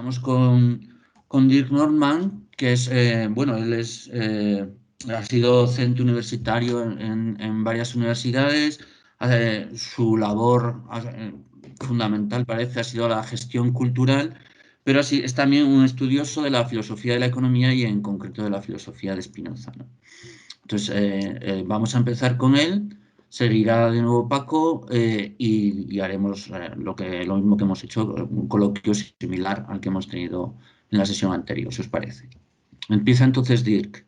Estamos con Dirk Norman, que es, bueno, él ha sido docente universitario en varias universidades. Su labor fundamental, parece, ha sido la gestión cultural, pero así es también un estudioso de la filosofía de la economía y en concreto de la filosofía de Spinoza, ¿no? Entonces, vamos a empezar con él, seguirá de nuevo Paco y haremos lo mismo que hemos hecho, un coloquio similar al que hemos tenido en la sesión anterior, si os parece. Empieza entonces Dirk.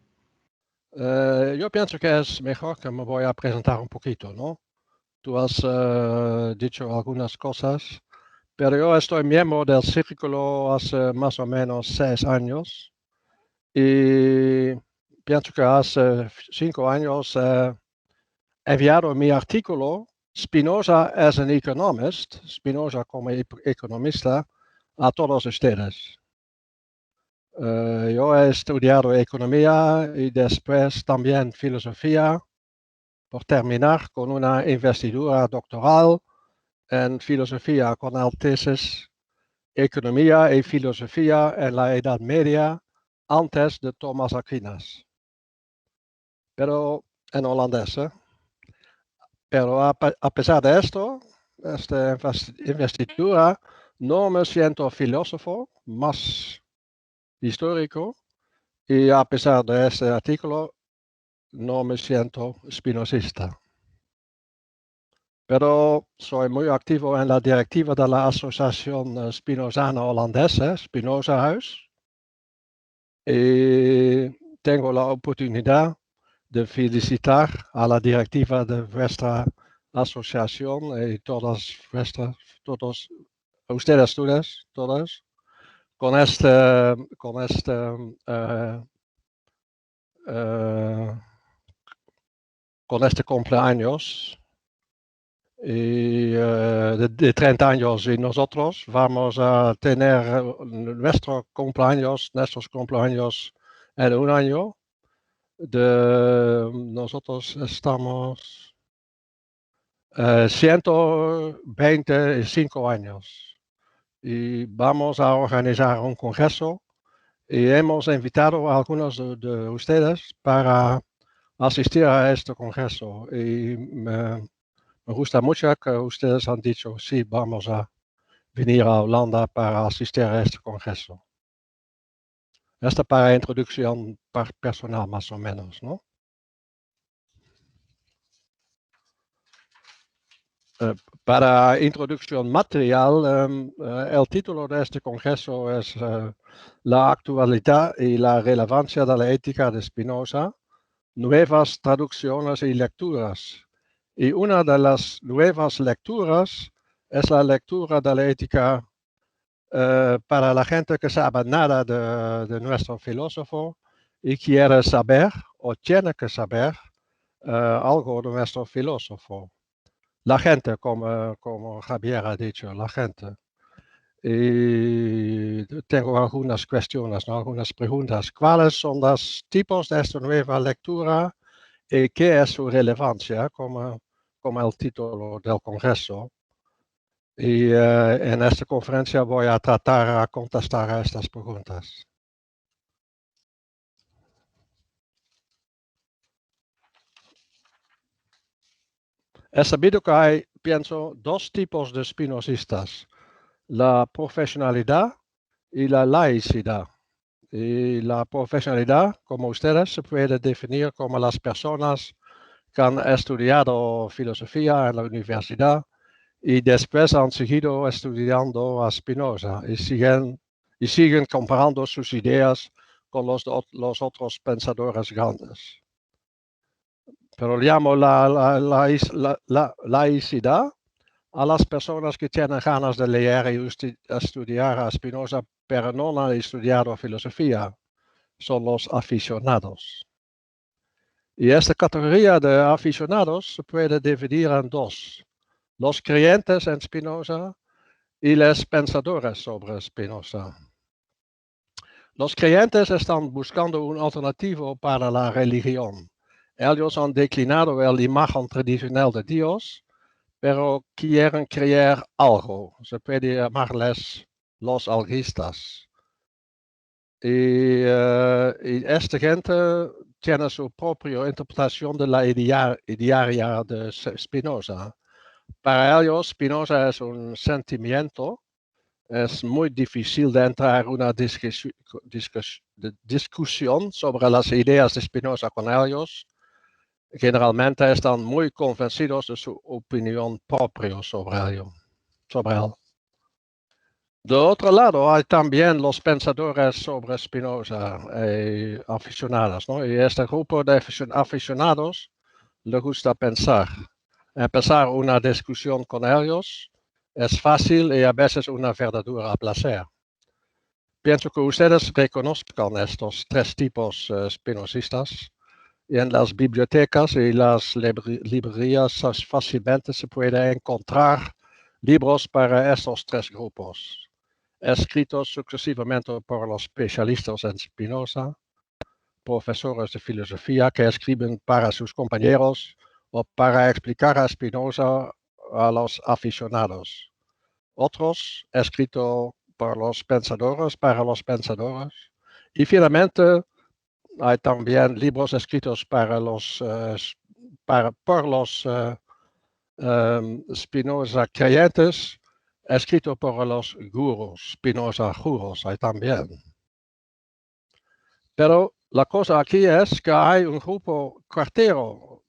Yo pienso que es mejor que me voy a presentar un poquito, ¿no? Tú has dicho algunas cosas, pero yo estoy miembro del círculo hace más o menos 6 años y pienso que hace 5 años he enviado mi artículo Spinoza as an economist, Spinoza como economista, a todos ustedes. Yo he estudiado economía y después también filosofía, por terminar con una investidura doctoral en filosofía con el tesis Economía y filosofía en la Edad Media antes de Thomas Aquinas. Pero en holandés. Pero a pesar de esto, esta investidura, no me siento filósofo, más histórico. Y a pesar de este artículo, no me siento spinozista. Pero soy muy activo en la directiva de la Asociación Spinozana Holandesa, Spinoza House. Y tengo la oportunidad de felicitar a la directiva de vuestra asociación y todos ustedes todos, con este cumpleaños y de 30 años, y nosotros vamos a tener nuestros cumpleaños en un año. Nosotros estamos 125 años y vamos a organizar un congreso y hemos invitado a algunos de ustedes para asistir a este congreso y me gusta mucho que ustedes han dicho sí, vamos a venir a Holanda para asistir a este congreso. Esta para introducción personal más o menos, ¿no? Para introducción material, el título de este congreso es La actualidad y la relevancia de la ética de Spinoza, nuevas traducciones y lecturas. Y una de las nuevas lecturas es la lectura de la ética para la gente que sabe nada de nuestro filósofo y quiere saber o tiene que saber algo de nuestro filósofo. La gente, como Javier ha dicho, la gente. Y tengo algunas cuestiones, ¿no? Algunas preguntas. ¿Cuáles son los tipos de esta nueva lectura y qué es su relevancia, como el título del congreso? Y en esta conferencia voy a tratar de contestar a estas preguntas. Es sabido que hay, pienso, dos tipos de spinozistas, la profesionalidad y la laicidad. Y la profesionalidad, como ustedes, se puede definir como las personas que han estudiado filosofía en la universidad y después han seguido estudiando a Spinoza y siguen comparando sus ideas con los otros pensadores grandes. Pero llamo la laicidad a las personas que tienen ganas de leer y estudiar a Spinoza, pero no han estudiado filosofía. Son los aficionados. Y esta categoría de aficionados se puede dividir en dos. Los creyentes en Spinoza y los pensadores sobre Spinoza. Los creyentes están buscando un alternativo para la religión. Ellos han declinado la imagen tradicional de Dios, pero quieren creer algo. Se puede llamarles los algistas. Y esta gente tiene su propia interpretación de la idearia de Spinoza. Para ellos, Spinoza es un sentimiento. Es muy difícil de entrar en una discusión sobre las ideas de Spinoza con ellos. Generalmente están muy convencidos de su opinión propia sobre él. De otro lado, hay también los pensadores sobre Spinoza, aficionados, ¿no? Y este grupo de aficionados le gusta pensar. Empezar una discusión con ellos es fácil y a veces una verdadera placer. Pienso que ustedes reconozcan estos tres tipos spinozistas. Y en las bibliotecas y las librerías fácilmente se puede encontrar libros para estos tres grupos, escritos sucesivamente por los especialistas en Spinoza, profesores de filosofía que escriben para sus compañeros o para explicar a Spinoza a los aficionados. Otros escritos por los pensadores para los pensadores. Y finalmente hay también libros escritos por los Spinoza creyentes, escritos por los gurús, Spinoza gurús, hay también. Pero la cosa aquí es que hay un grupo cuartero,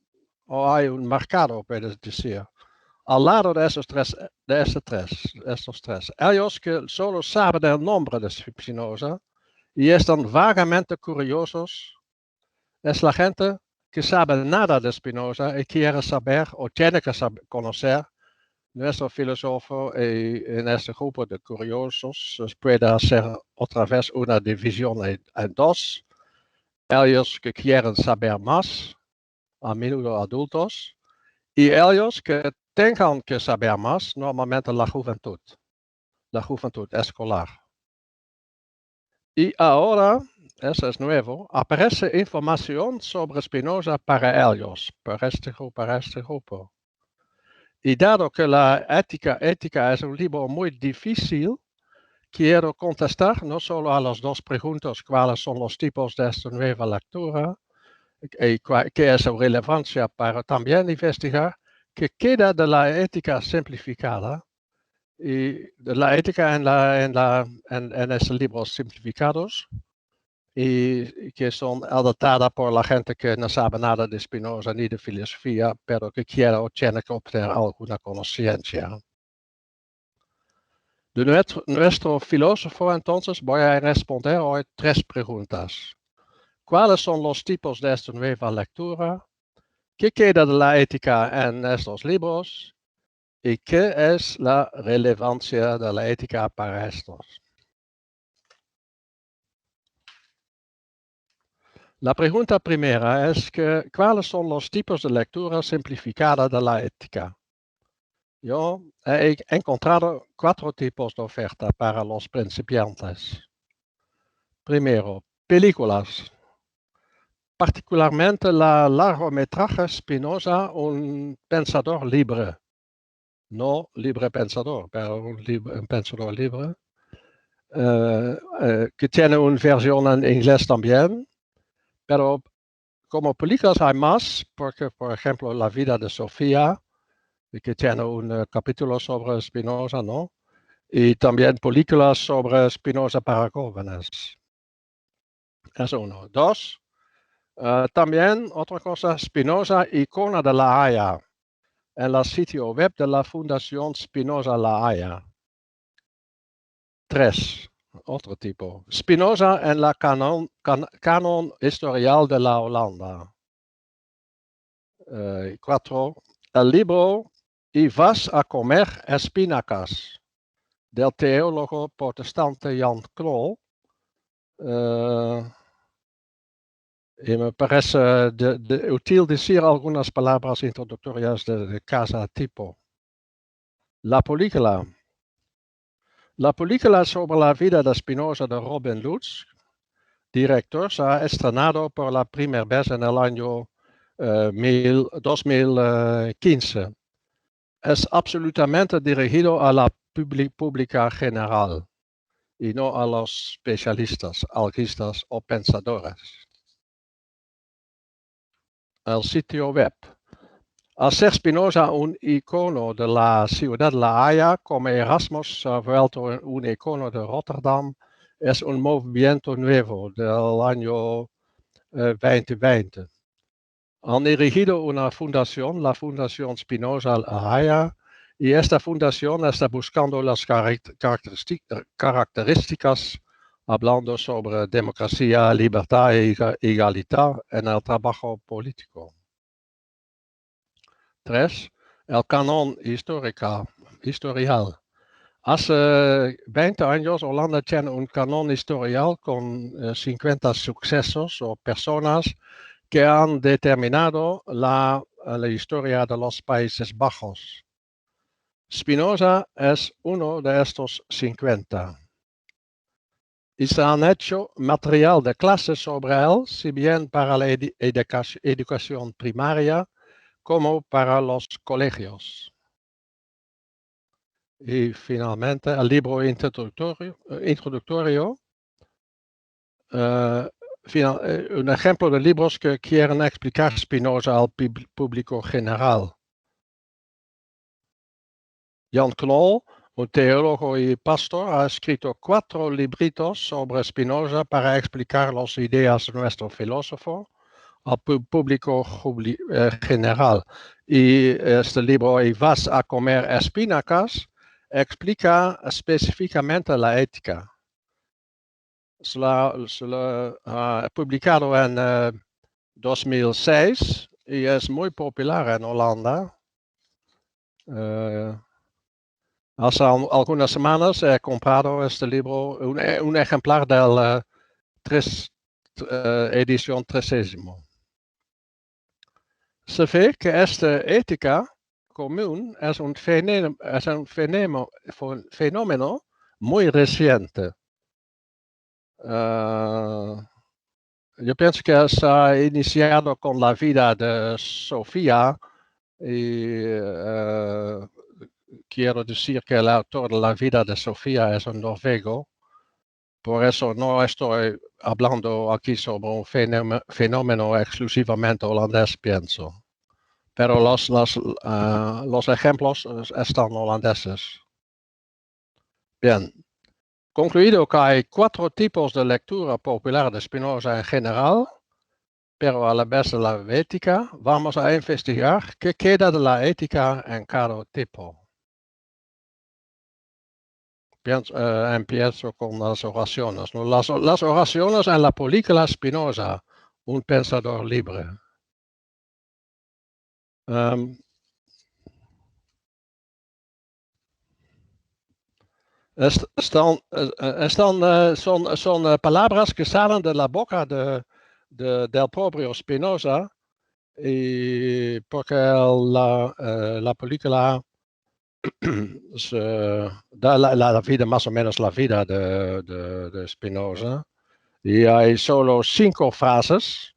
o hay un mercado, puedes decir, al lado de estos tres. Ellos que solo saben el nombre de Spinoza y están vagamente curiosos, es la gente que sabe nada de Spinoza y quiere saber o tiene que conocer nuestro filósofo, y en este grupo de curiosos se puede hacer otra vez una división en dos. Ellos que quieren saber más, a menudo adultos, y ellos que tengan que saber más, normalmente la juventud escolar. Y ahora, eso es nuevo, aparece información sobre Spinoza para ellos, para este grupo. Y dado que la ética es un libro muy difícil, quiero contestar no solo a las dos preguntas, cuáles son los tipos de esta nueva lectura, y qué es su relevancia para también investigar qué queda de la ética simplificada, y de la ética en estos libros simplificados, y que son adaptadas por la gente que no sabe nada de Spinoza ni de filosofía, pero que quiere o tiene que obtener alguna conciencia. De nuestro filósofo, entonces, voy a responder hoy tres preguntas. ¿Cuáles son los tipos de esta nueva lectura? ¿Qué queda de la ética en estos libros? ¿Y qué es la relevancia de la ética para estos? La pregunta primera es que, ¿cuáles son los tipos de lectura simplificada de la ética? Yo he encontrado 4 tipos de oferta para los principiantes. Primero, películas. Particularmente la largometraje Spinoza, un pensador libre. No libre pensador, pero un pensador libre. Que tiene una versión en inglés también. Pero como películas hay más, porque por ejemplo La vida de Sofía, que tiene un capítulo sobre Spinoza, ¿no? Y también películas sobre Spinoza para jóvenes. Es uno. 2, también otra cosa, Spinoza, icona de La Haya, en el sitio web de la Fundación Spinoza La Haya. 3, otro tipo, Spinoza en la canon historial de la Holanda. 4, el libro Y vas a comer espinacas, del teólogo protestante Jan Krol. Y me parece útil decir algunas palabras introductorias de cada tipo. La película sobre la vida de Spinoza de Robin Lutz, director, se ha estrenado por la primera vez en el año 2015. Es absolutamente dirigido a la pública general. y no a los especialistas, alquistas o pensadores. El sitio web. Al ser Spinoza un icono de la ciudad de La Haya, como Erasmus se ha vuelto un icono de Rotterdam, es un movimiento nuevo del año 2020. Han dirigido una fundación, la Fundación Spinoza La Haya, y esta fundación está buscando las características hablando sobre democracia, libertad e igualdad en el trabajo político. 3. El canon historial. Hace 20 años Holanda tiene un canon historial con 50 sucesos o personas que han determinado la historia de los Países Bajos. Spinoza es uno de estos 50. Y se han hecho material de clase sobre él, si bien para la educación primaria como para los colegios. Y finalmente el libro introductorio. Un ejemplo de libros que quieren explicar Spinoza al público general. Jan Knoll, un teólogo y pastor, ha escrito 4 libritos sobre Spinoza para explicar las ideas de nuestro filósofo al público general. Y este libro, Y vas a comer espinacas, explica específicamente la ética. Se lo ha publicado en 2006 y es muy popular en Holanda. Hace algunas semanas he comprado este libro, un ejemplar de la edición 30. Se ve que esta ética común es un fenómeno muy reciente. Yo pienso que se ha iniciado con la vida de Sofía y quiero decir que el autor de la vida de Sofía es un noruego. Por eso no estoy hablando aquí sobre un fenómeno exclusivamente holandés, pienso. Pero los ejemplos están holandeses. Bien. Concluido que hay 4 tipos de lectura popular de Spinoza en general, pero a la vez de la ética, vamos a investigar qué queda de la ética en cada tipo. Empiezo con las oraciones. ¿No? Las oraciones en la película Spinoza, un pensador libre. Son palabras que salen de la boca del propio Spinoza, y porque la película da la vida, más o menos la vida de Spinoza, y hay solo 5 frases,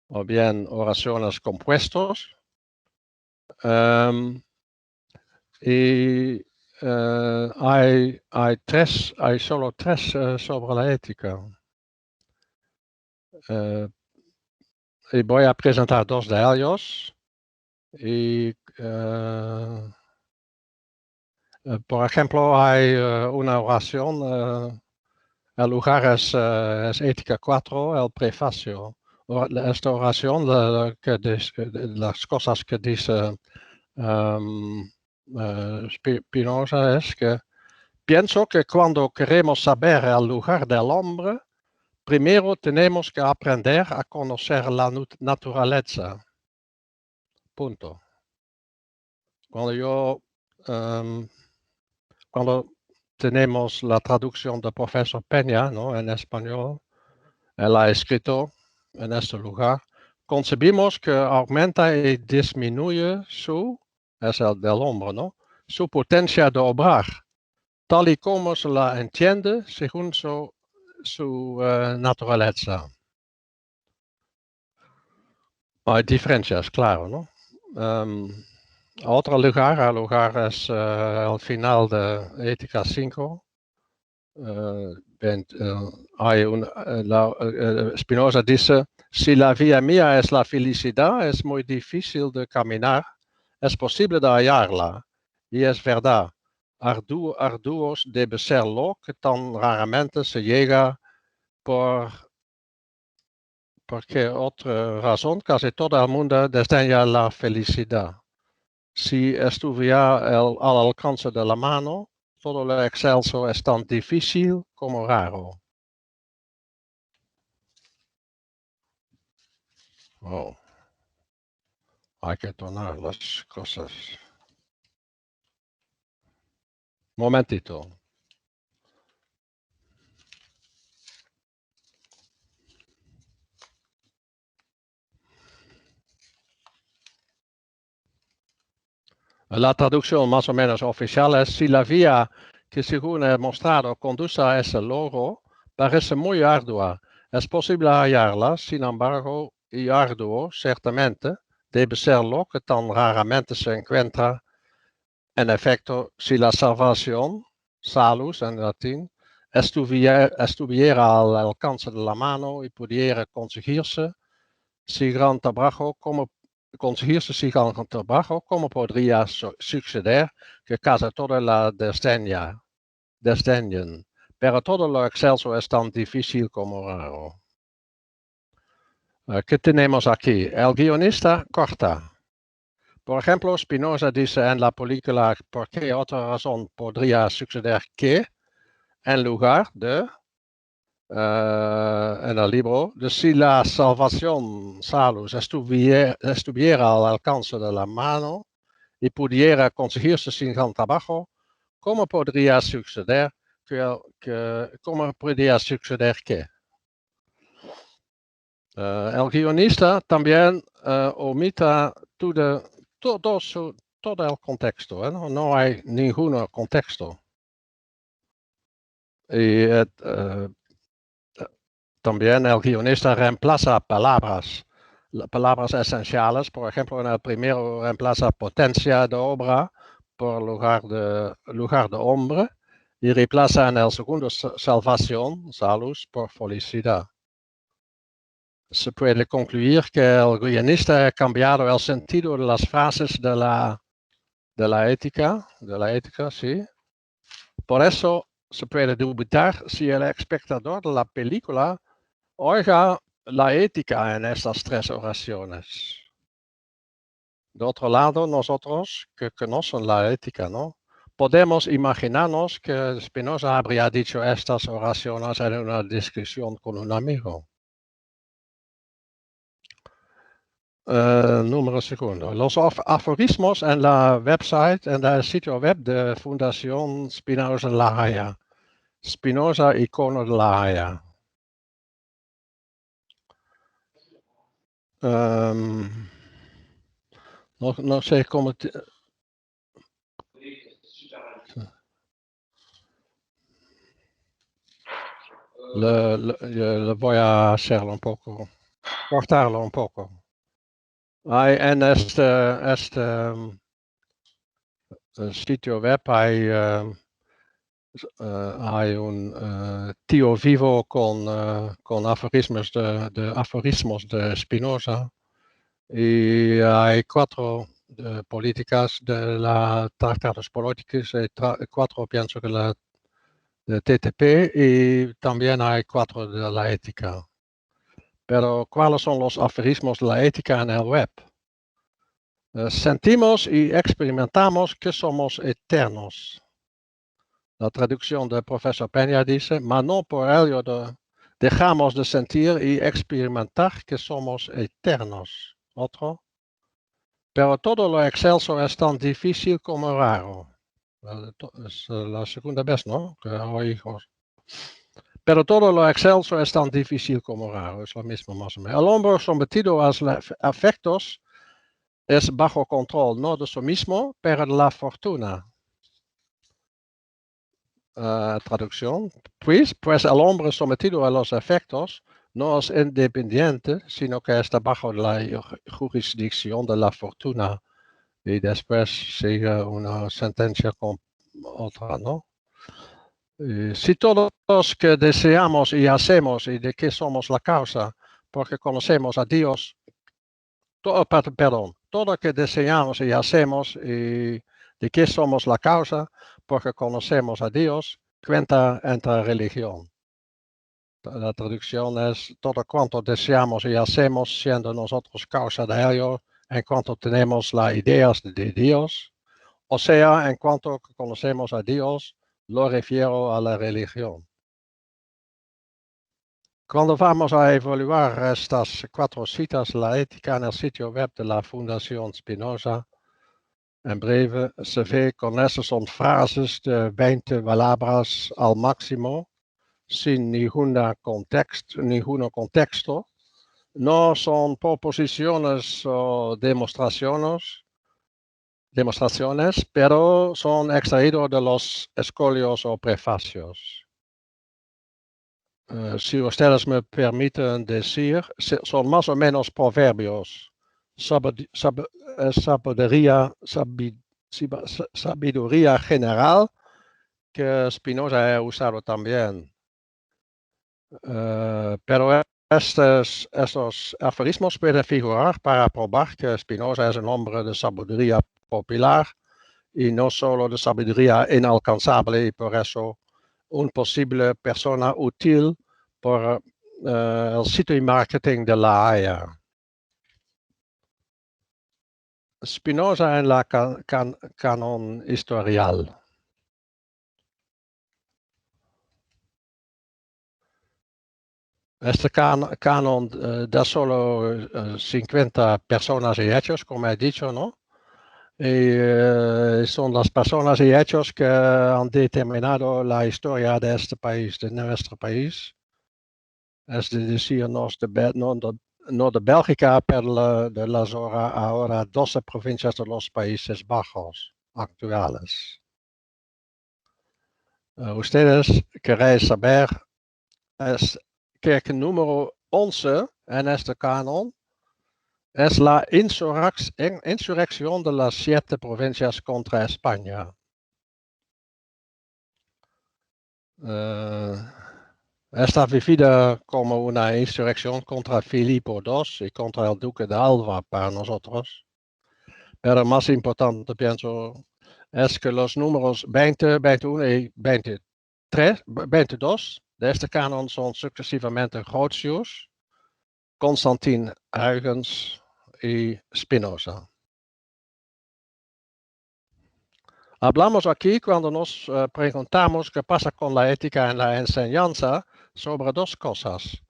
o bien oraciones compuestas, y hay solo 3 sobre la ética. Y voy a presentar 2 de ellos. Y, por ejemplo, hay una oración, el lugar es Ética 4, el prefacio. Esta oración, las cosas que dice Spinoza es que pienso que cuando queremos saber el lugar del hombre, primero tenemos que aprender a conocer la naturaleza. Punto. Cuando tenemos la traducción del profesor Peña, ¿no? En español, él ha escrito en este lugar, concebimos que aumenta y disminuye es el del hombre, ¿no? Su potencia de obrar, tal y como se la entiende según su naturaleza. Hay diferencias, claro, ¿no? Otro lugar es al final de Ética 5, Spinoza dice, si la vía mía es la felicidad, es muy difícil de caminar, es posible de hallarla. Y es verdad, arduos debe ser lo que tan raramente se llega porque otra razón, casi todo el mundo desdeña la felicidad. Si estuviera al alcance de la mano, todo lo excelso es tan difícil como raro. Oh. Hay que tornar las cosas. Momentito. La traducción más o menos oficial es: si la vía que según he mostrado conduce a ese logro, parece muy ardua. Es posible hallarla, sin embargo, y arduo, ciertamente, debe ser lo que tan raramente se encuentra. En efecto, si la salvación, salus en latín, estuviera al alcance de la mano y pudiera conseguirse sin gran trabajo, como podría suceder que casi toda la desdeñen, pero todo lo excelso es tan difícil como raro. ¿Qué tenemos aquí? El guionista corta. Por ejemplo, Spinoza dice en la película ¿por qué otra razón podría suceder que? En lugar de, en el libro, de si la salvación, salus, estuviera al alcance de la mano y pudiera conseguirse sin gran trabajo, ¿cómo podría suceder que? El guionista también omita todo el contexto, no hay ningún contexto. Y también el guionista reemplaza palabras esenciales. Por ejemplo, en el primero reemplaza potencia de obra por lugar de hombre, y reemplaza en el segundo salvación, salus, por felicidad. Se puede concluir que el guionista ha cambiado el sentido de las frases de la ética, sí. Por eso se puede dubitar si el espectador de la película oiga la ética en estas tres oraciones. De otro lado, nosotros que conocen la ética, ¿no? Podemos imaginarnos que Spinoza habría dicho estas oraciones en una discusión con un amigo. Número segundo. Los aforismos en el sitio web de Fundación Spinoza La Haya. Spinoza, icono de La Haya. No sé cómo... Le voy a hacerlo un poco, cortarlo un poco. En este sitio web hay un tío vivo con aforismos de Spinoza, y hay 4 políticas de la Tratados Políticos, 4 pienso que de TTP, y también hay 4 de la ética. Pero ¿cuáles son los aforismos de la ética en el web? Sentimos y experimentamos que somos eternos. La traducción del profesor Peña dice: mas no por ello dejamos de sentir y experimentar que somos eternos. Otro: pero todo lo excelso es tan difícil como raro. Es la segunda vez, ¿no? Que oigo. Pero todo lo excelso es tan difícil como raro, es lo mismo más o menos. El hombre sometido a los afectos es bajo control, no de sí mismo, pero de la fortuna. Traducción: pues el hombre sometido a los afectos no es independiente, sino que está bajo la jurisdicción de la fortuna. Y después sigue una sentencia con otra, ¿no? Si todos que deseamos y hacemos y de qué somos la causa, porque conocemos a Dios, todo que deseamos y hacemos y de qué somos la causa, porque conocemos a Dios, cuenta entre religión. La traducción es todo cuanto deseamos y hacemos, siendo nosotros causa de ello, en cuanto tenemos las ideas de Dios, o sea, en cuanto conocemos a Dios, lo refiero a la religión. Cuando vamos a evaluar estas 4 citas, la ética en el sitio web de la Fundación Spinoza, en breve, se ve con estas son frases de 20 palabras al máximo, sin ningún contexto, no son proposiciones o demostraciones, pero son extraídos de los escolios o prefacios. Si ustedes me permiten decir, son más o menos proverbios. Sabiduría general que Spinoza ha usado también. Pero estos aforismos pueden figurar para probar que Spinoza es un hombre de sabiduría popular y no solo de sabiduría inalcanzable y por eso una posible persona útil por el sitio y marketing de La Haya. Spinoza en la canon historial. Este canon da solo 50 personas y hechos, como he dicho, ¿no? Y son las personas y hechos que han determinado la historia de este país, de nuestro país. Es decir, no de Bélgica, pero de las ahora 12 provincias de los Países Bajos actuales. Ustedes queréis saber que el número 11 en este canon es la insurrección de las 7 provincias contra España. Está vivida como una insurrección contra Filipo II y contra el duque de Alva para nosotros. Pero más importante, pienso, es que los números 20, 21 y 22 de este canon son sucesivamente Grotius, Constantin Huygens y Spinoza. Hablamos aquí cuando nos preguntamos qué pasa con la ética en la enseñanza sobre 2 cosas.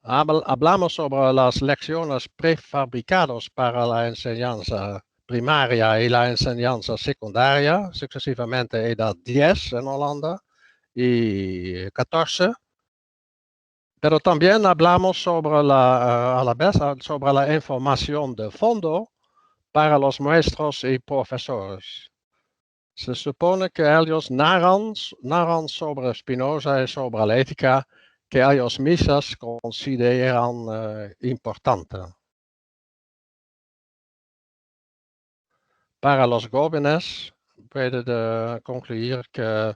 Hablamos sobre las lecciones prefabricadas para la enseñanza primaria y la enseñanza secundaria, sucesivamente edad 10 en Holanda y 14. Pero también hablamos sobre sobre la información de fondo para los maestros y profesores. Se supone que ellos narran sobre Spinoza y sobre la ética que ellos mismos consideran importante. Para los jóvenes puede concluir que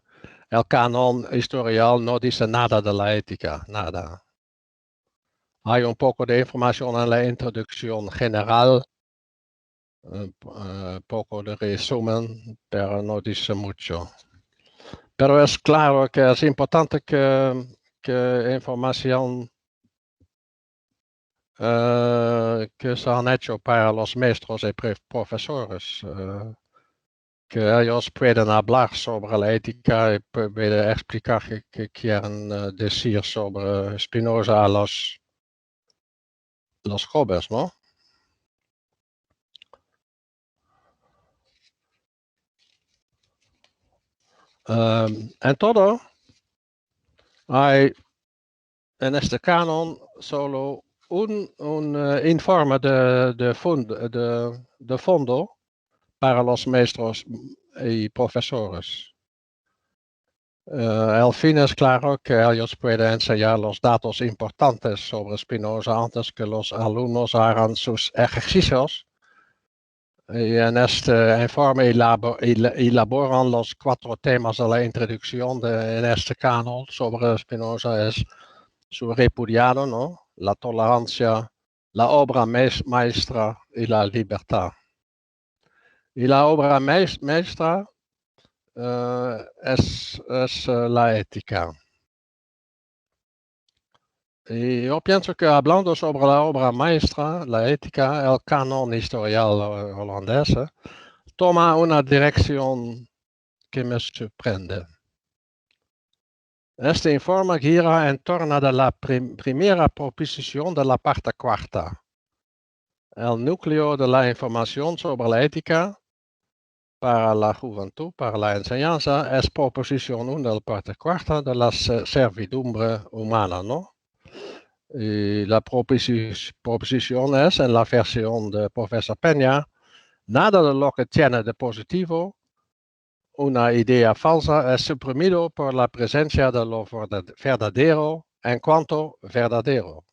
el canon historial no dice nada de la ética, nada. Hay un poco de información en la introducción general, poco de resumen, pero no dice mucho. Pero es claro que es importante que información que se han hecho para los maestros y profesores, que ellos pueden hablar sobre la ética y pueden explicar qué quieren decir sobre Spinoza a los jóvenes, ¿no? En todo, hay en este canon solo un informe de fondo para los maestros y profesores. El fin es claro que ellos pueden enseñar los datos importantes sobre Spinoza antes que los alumnos hagan sus ejercicios Y en este informe elaboran los 4 temas de la introducción en este canon sobre Spinoza. Es su repudiado, ¿no? La tolerancia, la obra maestra y la libertad. Y la obra maestra es la ética. Y yo pienso que hablando sobre la obra maestra, la ética, el canon historial holandés, toma una dirección que me sorprende. Este informe gira en torno de la primera proposición de la parte cuarta. El núcleo de la información sobre la ética para la juventud, para la enseñanza, es proposición 1 de la parte cuarta de la servidumbre humana, ¿no? Y la proposición es, en la versión de profesor Peña, nada de lo que tiene de positivo, una idea falsa, es suprimido por la presencia de lo verdadero en cuanto verdadero.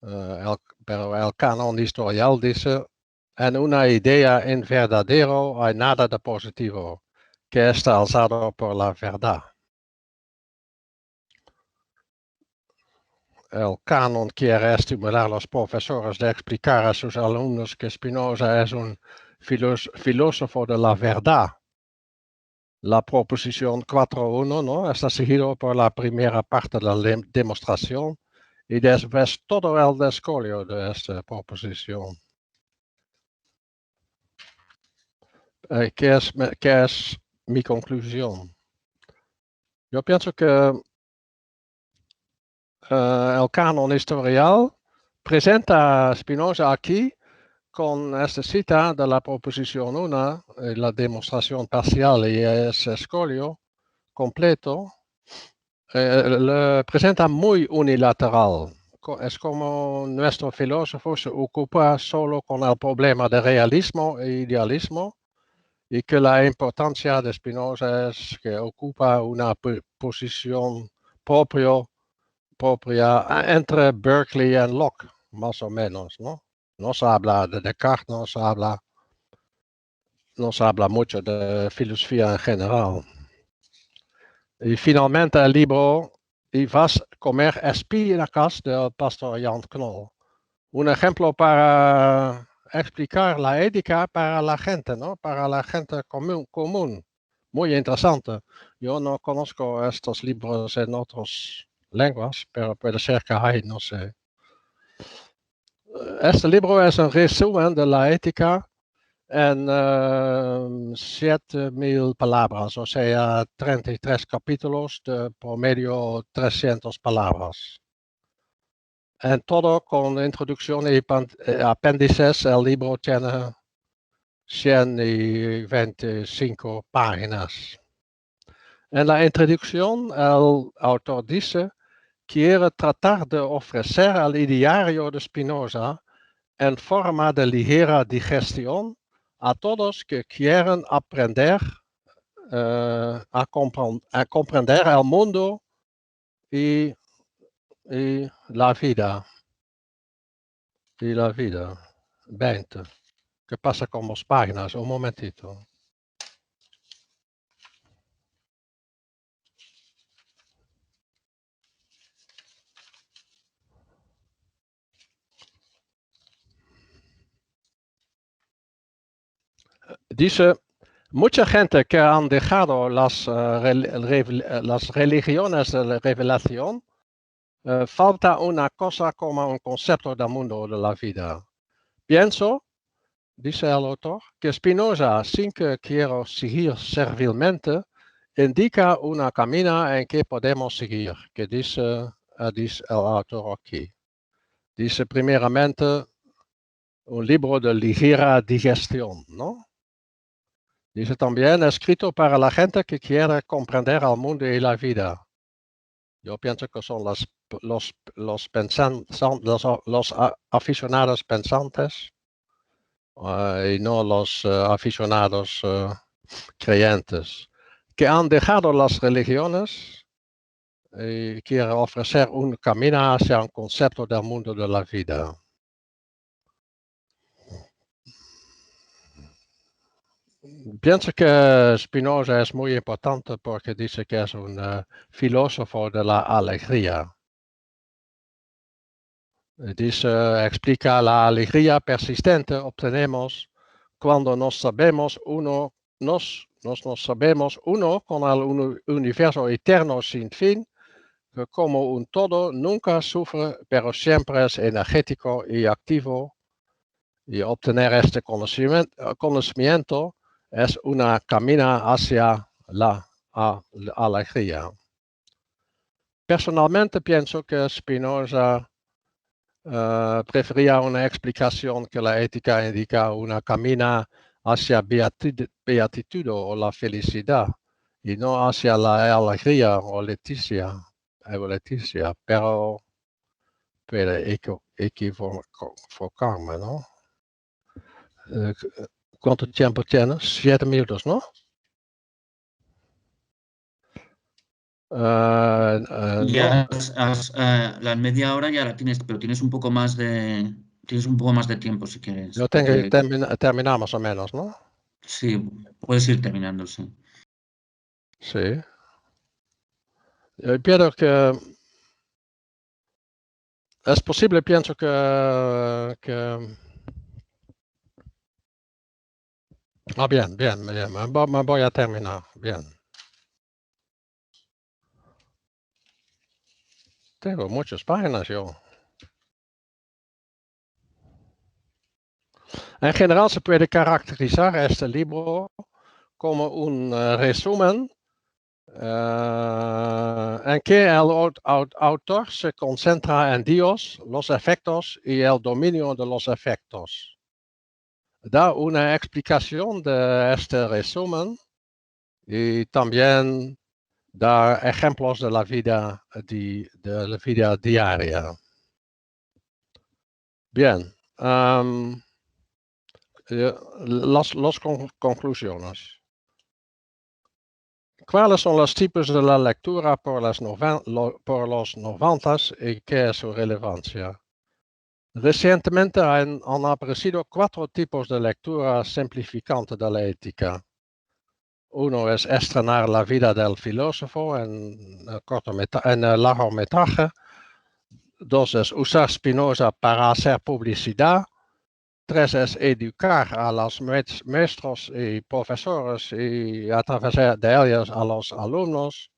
Pero el canon historial dice, en una idea inverdadero hay nada de positivo, que está alzado por la verdad. El canon quiere estimular a los profesores de explicar a sus alumnos que Spinoza es un filósofo de la verdad. La proposición 4.1, ¿no? Está seguido por la primera parte de la demostración y después todo el descollo de esta proposición. ¿Qué es mi conclusión? Yo pienso que el canon historial presenta a Spinoza aquí con esta cita de la proposición 1, la demostración parcial y ese escollo completo, le presenta muy unilateral. Es como nuestro filósofo se ocupa solo con el problema de realismo e idealismo y que la importancia de Spinoza es que ocupa una posición propia entre Berkeley y Locke, más o menos, ¿no? No se habla de Descartes, no se habla mucho de filosofía en general. Y finalmente el libro Y vas comer espinacas del pastor Jan Knoll. Un ejemplo para explicar la ética para la gente, ¿no? Para la gente común. Muy interesante. Yo no conozco estos libros en otras lenguas, pero puede ser que hay, no sé. Este libro es un resumen de la ética en 7.000 palabras, o sea, 33 capítulos de promedio 300 palabras. En todo con introducción y apéndices, el libro tiene 125 páginas. En la introducción, el autor dice, quiere tratar de ofrecer el ideario de Spinoza en forma de ligera digestión a todos que quieren aprender a comprender el mundo y la vida. Y la vida. 20. ¿Qué pasa con las páginas? Un momentito. Dice, mucha gente que han dejado las religiones de la revelación, falta una cosa como un concepto del mundo o de la vida. Pienso, dice el autor, que Spinoza, sin que quiera seguir servilmente, indica una camino en que podemos seguir, que dice el autor aquí. Dice primeramente un libro de ligera digestión, ¿no? Dice también escrito para la gente que quiere comprender el mundo y la vida. Yo pienso que son los aficionados pensantes y no los aficionados creyentes, que han dejado las religiones y quieren ofrecer un camino hacia un concepto del mundo de la vida. Pienso que Spinoza es muy importante porque dice que es un filósofo de la alegría. Dice, explica la alegría persistente obtenemos cuando nos sabemos uno con el universo eterno sin fin, que como un todo nunca sufre, pero siempre es energético y activo, y obtener este conocimiento es una camina hacia la alegría. Personalmente pienso que Spinoza prefería una explicación que la ética indica una camina hacia beatitud o la felicidad y no hacia la alegría o leticia, pero puede equivocarme, ¿no? ¿Cuánto tiempo tienes? 7 minutos, ¿no? Ya No, la media hora ya la tienes, pero tienes un poco más de tiempo si quieres. yo tengo que Porque terminar más o menos, ¿no? sí, puedes ir terminando, sí. Sí. Yo pienso que es posible, pienso que bien, me voy a terminar, bien. Tengo muchas páginas yo. En general se puede caracterizar este libro como un resumen en que el autor se concentra en Dios, los efectos y el dominio de los efectos. Da una explicación de este resumen y también da ejemplos de la vida diaria. Bien, las conclusiones. ¿Cuáles son los tipos de la lectura por los novantas y qué es su relevancia? Recientemente han aparecido 4 tipos de lectura simplificante de la ética. Uno es estrenar la vida del filósofo en largometraje. 2 es usar Spinoza para hacer publicidad. 3 es educar a los maestros y profesores y a través de ellos a los alumnos.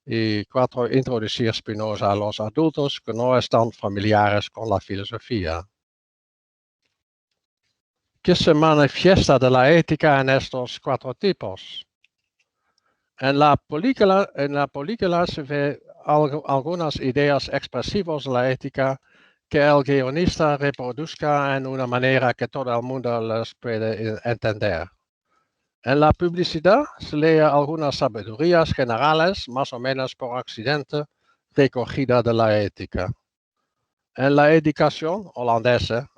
Y 4, introducir Spinoza a los adultos que no están familiares con la filosofía. ¿Qué se manifiesta de la ética en estos 4 tipos? En la película se ve algunas ideas expresivas de la ética que el guionista reproduzca en una manera que todo el mundo las puede entender. En la publicidad se lee algunas sabidurías generales, más o menos por accidente, recogida de la ética. En la educación holandesa,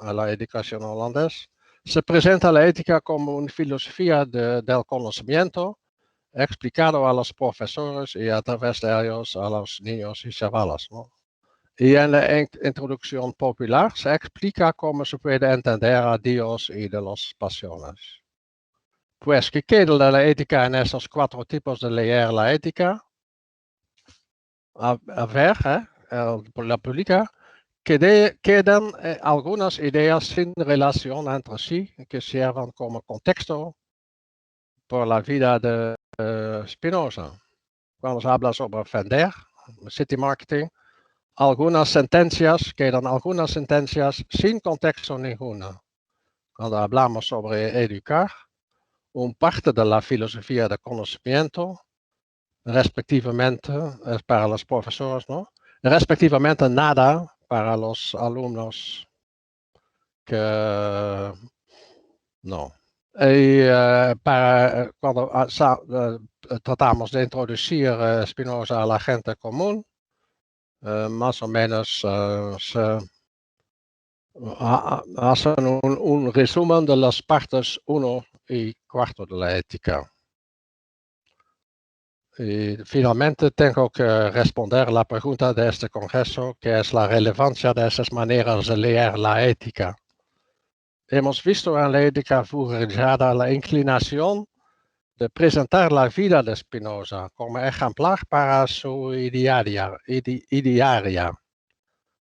se presenta la ética como una filosofía del conocimiento, explicado a los profesores y a través de ellos a los niños y chavalas, ¿no? Y en la introducción popular se explica cómo se puede entender a Dios y de las pasiones. Pues, ¿qué queda de la ética en estos 4 tipos de leer la ética? A ver, la pública, quedan algunas ideas sin relación entre sí que sirven como contexto por la vida de Spinoza. Cuando se habla sobre vender, city marketing, quedan algunas sentencias sin contexto ninguno. Cuando hablamos sobre educar, un parte de la filosofía de conocimiento, respectivamente, es para los profesores, ¿no? Respectivamente nada para los alumnos que no. Y cuando tratamos de introducir Spinoza a la gente común, más o menos se hacen un resumen de las partes 1 y 4 de la ética. Y finalmente tengo que responder la pregunta de este congreso, que es la relevancia de esas maneras de leer la ética. Hemos visto en la ética vulgarizada la inclinación de presentar la vida de Spinoza como ejemplar para su idearia.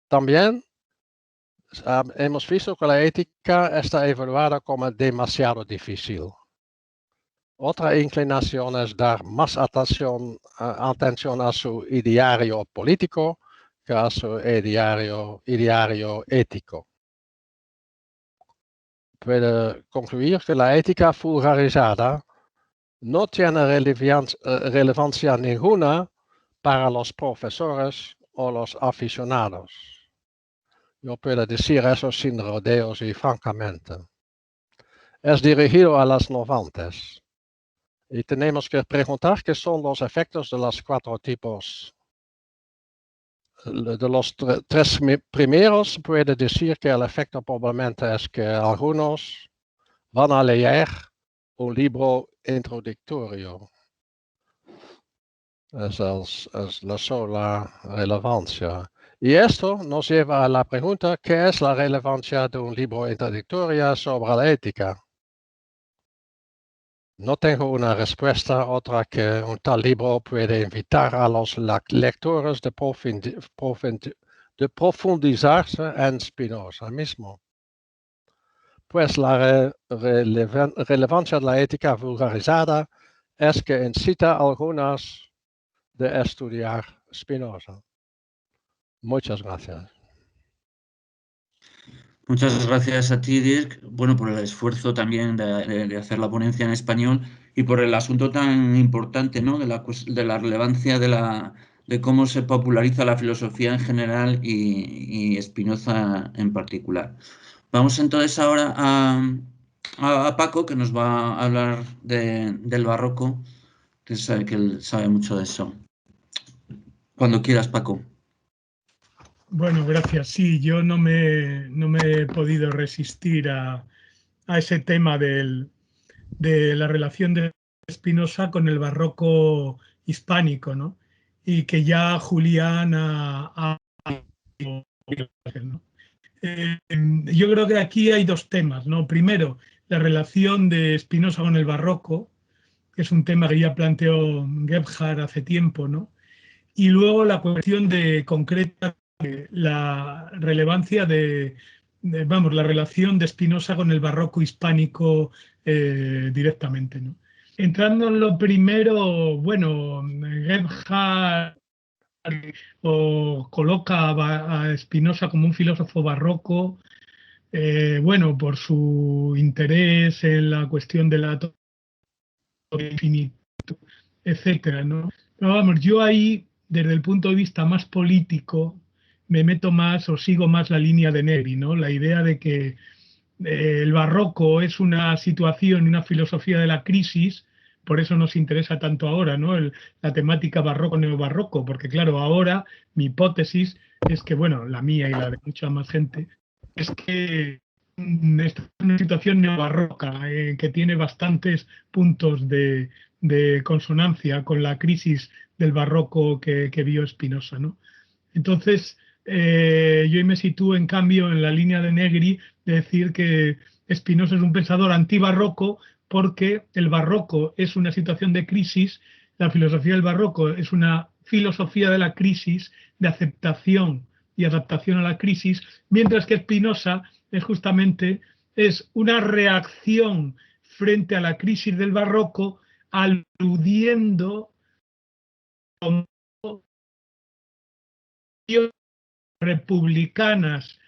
También hemos visto que la ética está evaluada como demasiado difícil. Otra inclinación es dar más atención a su ideario político que a su ideario ético. Puede concluir que la ética vulgarizada no tiene relevancia ninguna para los profesores o los aficionados. Yo puedo decir eso sin rodeos y francamente. Es dirigido a las novantes. Y tenemos que preguntar qué son los efectos de los 4 tipos. De los 3 primeros puede decir que el efecto probablemente es que algunos van a leer un libro introductorio. Es la sola relevancia. Y esto nos lleva a la pregunta, ¿qué es la relevancia de un libro introductorio sobre la ética? No tengo una respuesta otra que un tal libro puede invitar a los lectores de profundizarse en Spinoza mismo. Pues la relevancia de la ética vulgarizada es que incita a algunos de estudiar Spinoza. Muchas gracias. Muchas gracias a ti, Dirk, bueno, por el esfuerzo también de hacer la ponencia en español y por el asunto tan importante, ¿no? De la relevancia de cómo se populariza la filosofía en general y Spinoza en particular. Vamos entonces ahora a Paco, que nos va a hablar del barroco, que él sabe mucho de eso. Cuando quieras, Paco. Bueno, gracias. Sí, yo no me he podido resistir a ese tema de la relación de Spinoza con el barroco hispánico, ¿no? Y que ya Julián ¿no? Yo creo que aquí hay 2 temas, ¿no? Primero, la relación de Spinoza con el barroco, que es un tema que ya planteó Gebhard hace tiempo, ¿no? Y luego la cuestión de concreta, la relevancia vamos, la relación de Spinoza con el barroco hispánico directamente, ¿no? Entrando en lo primero, bueno, Gebhard coloca a Spinoza como un filósofo barroco, bueno, por su interés en la cuestión de la infinitud, etcétera, ¿no? Pero vamos, yo ahí, desde el punto de vista más político, me meto más o sigo más la línea de Negri, ¿no? La idea de que el barroco es una situación y una filosofía de la crisis, por eso nos interesa tanto ahora, ¿no? La temática barroco-neobarroco, porque claro, ahora mi hipótesis es que, bueno, la mía y la de mucha más gente, es que esta es una situación neobarroca que tiene bastantes puntos de consonancia con la crisis del barroco que vio Spinoza, ¿no? Entonces, yo me sitúo en cambio en la línea de Negri de decir que Spinoza es un pensador antibarroco porque el barroco es una situación de crisis, la filosofía del barroco es una filosofía de la crisis, de aceptación y adaptación a la crisis, mientras que Spinoza es una reacción frente a la crisis del barroco, aludiendo a republicanas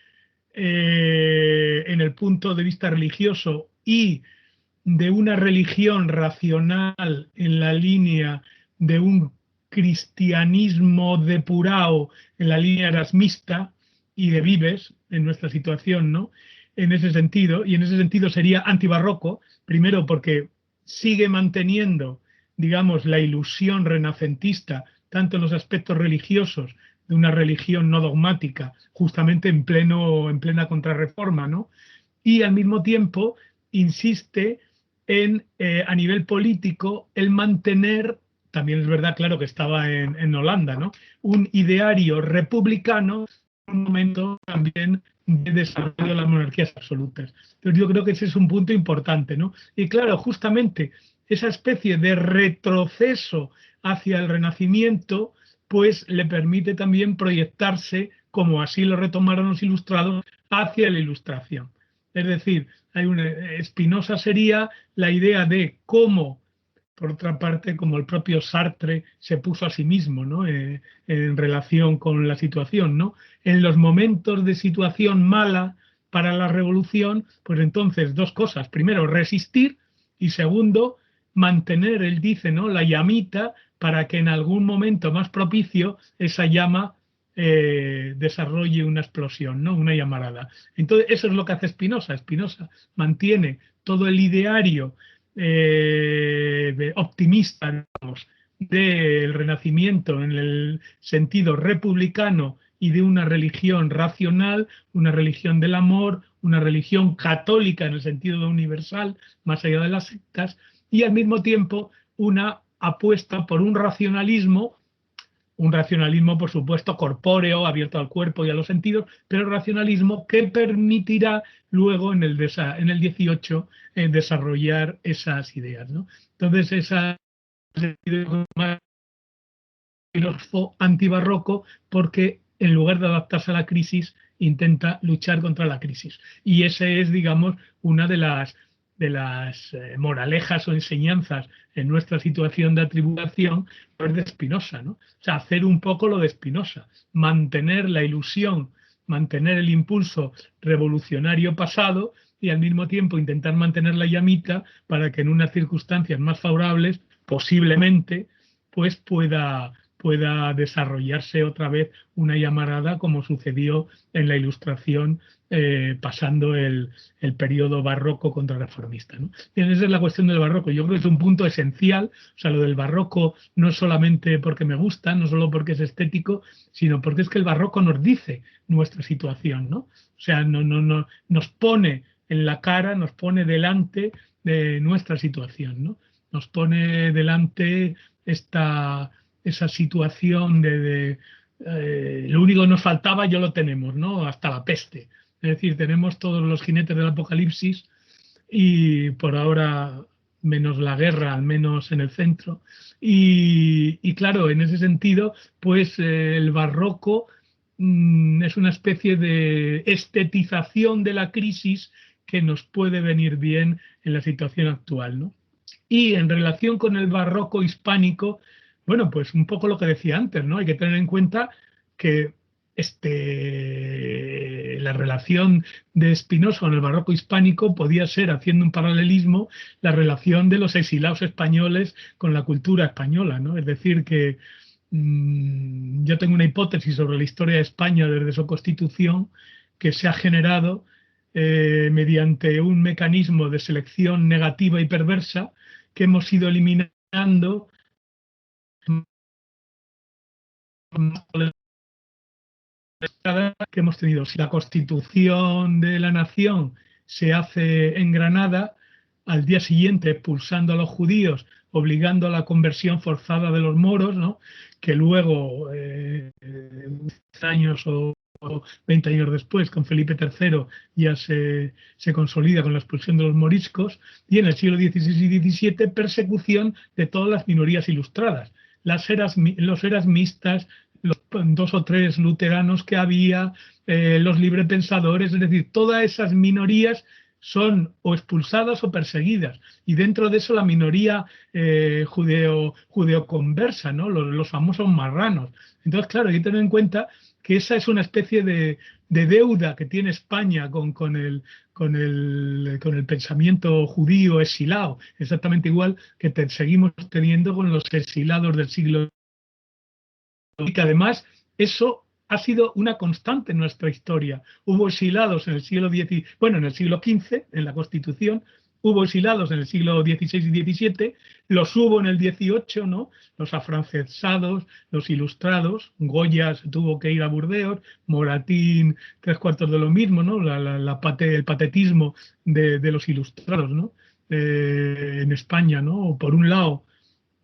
en el punto de vista religioso y de una religión racional en la línea de un cristianismo depurado en la línea erasmista y de Vives en nuestra situación, ¿no? En ese sentido, y en ese sentido sería antibarroco, primero porque sigue manteniendo, digamos, la ilusión renacentista, tanto en los aspectos religiosos de una religión no dogmática, justamente en plena contrarreforma, ¿no? Y al mismo tiempo insiste en, a nivel político, el mantener, también es verdad, claro, que estaba en Holanda, ¿no? Un ideario republicano, en un momento también de desarrollo de las monarquías absolutas. Entonces yo creo que ese es un punto importante, ¿no? Y claro, justamente esa especie de retroceso hacia el Renacimiento, pues le permite también proyectarse, como así lo retomaron los ilustrados, hacia la Ilustración. Es decir, Spinoza sería la idea de cómo, por otra parte, como el propio Sartre se puso a sí mismo, ¿no? En relación con la situación, ¿no? En los momentos de situación mala para la revolución, pues entonces dos cosas. Primero, resistir y segundo, mantener, él dice, ¿no? La llamita para que en algún momento más propicio esa llama desarrolle una explosión, ¿no? Una llamarada. Entonces, eso es lo que hace Spinoza. Spinoza mantiene todo el ideario optimista, digamos, del Renacimiento en el sentido republicano y de una religión racional, una religión del amor, una religión católica en el sentido universal, más allá de las sectas, y al mismo tiempo una apuesta por un racionalismo, por supuesto, corpóreo, abierto al cuerpo y a los sentidos, pero racionalismo que permitirá luego en el 18 desarrollar esas ideas, ¿no? Entonces, esa filósofo antibarroco porque en lugar de adaptarse a la crisis intenta luchar contra la crisis. Y ese es, digamos, una de las moralejas o enseñanzas en nuestra situación de atribulación pues de Spinoza, ¿no? O sea, hacer un poco lo de Spinoza, mantener la ilusión, mantener el impulso revolucionario pasado y al mismo tiempo intentar mantener la llamita para que en unas circunstancias más favorables, posiblemente, pues pueda desarrollarse otra vez una llamarada como sucedió en la Ilustración pasando el periodo barroco contrarreformista, ¿no? Bien, esa es la cuestión del barroco. Yo creo que es un punto esencial. O sea, lo del barroco no es solamente porque me gusta, no solo porque es estético, sino porque es que el barroco nos dice nuestra situación, ¿no? O sea, nos pone en la cara, nos pone delante de nuestra situación, ¿no? Nos pone delante esa situación lo único que nos faltaba ya lo tenemos, ¿no? Hasta la peste. Es decir, tenemos todos los jinetes del apocalipsis y por ahora menos la guerra, al menos en el centro. Y claro, en ese sentido, pues el barroco es una especie de estetización de la crisis que nos puede venir bien en la situación actual, ¿no? Y en relación con el barroco hispánico, bueno, pues un poco lo que decía antes, ¿no? Hay que tener en cuenta que la relación de Spinoza con el barroco hispánico podía ser, haciendo un paralelismo, la relación de los exilados españoles con la cultura española, ¿no? Es decir, que yo tengo una hipótesis sobre la historia de España desde su constitución que se ha generado mediante un mecanismo de selección negativa y perversa que hemos ido eliminando que hemos tenido. Si la constitución de la nación se hace en Granada, al día siguiente expulsando a los judíos, obligando a la conversión forzada de los moros, ¿no? Que luego, años o 20 años después, con Felipe III, ya se consolida con la expulsión de los moriscos, y en el siglo XVI y XVII, persecución de todas las minorías ilustradas, los erasmistas, los 2 o 3 luteranos que había, los librepensadores, es decir, todas esas minorías son o expulsadas o perseguidas. Y dentro de eso la minoría judeoconversa, ¿no? Los famosos marranos. Entonces, claro, hay que tener en cuenta que esa es una especie de deuda que tiene España con el pensamiento judío exilado, exactamente igual que seguimos teniendo con los exilados del siglo. Y que además eso ha sido una constante en nuestra historia. Hubo exilados en el siglo en el siglo XV, en la Constitución, hubo exilados en el siglo XVI y XVII, los hubo en el XVIII, ¿no? Los afrancesados, los ilustrados, Goya se tuvo que ir a Burdeos, Moratín 3/4 de lo mismo, ¿no? El patetismo de los ilustrados, ¿no? En España, ¿no? Por un lado,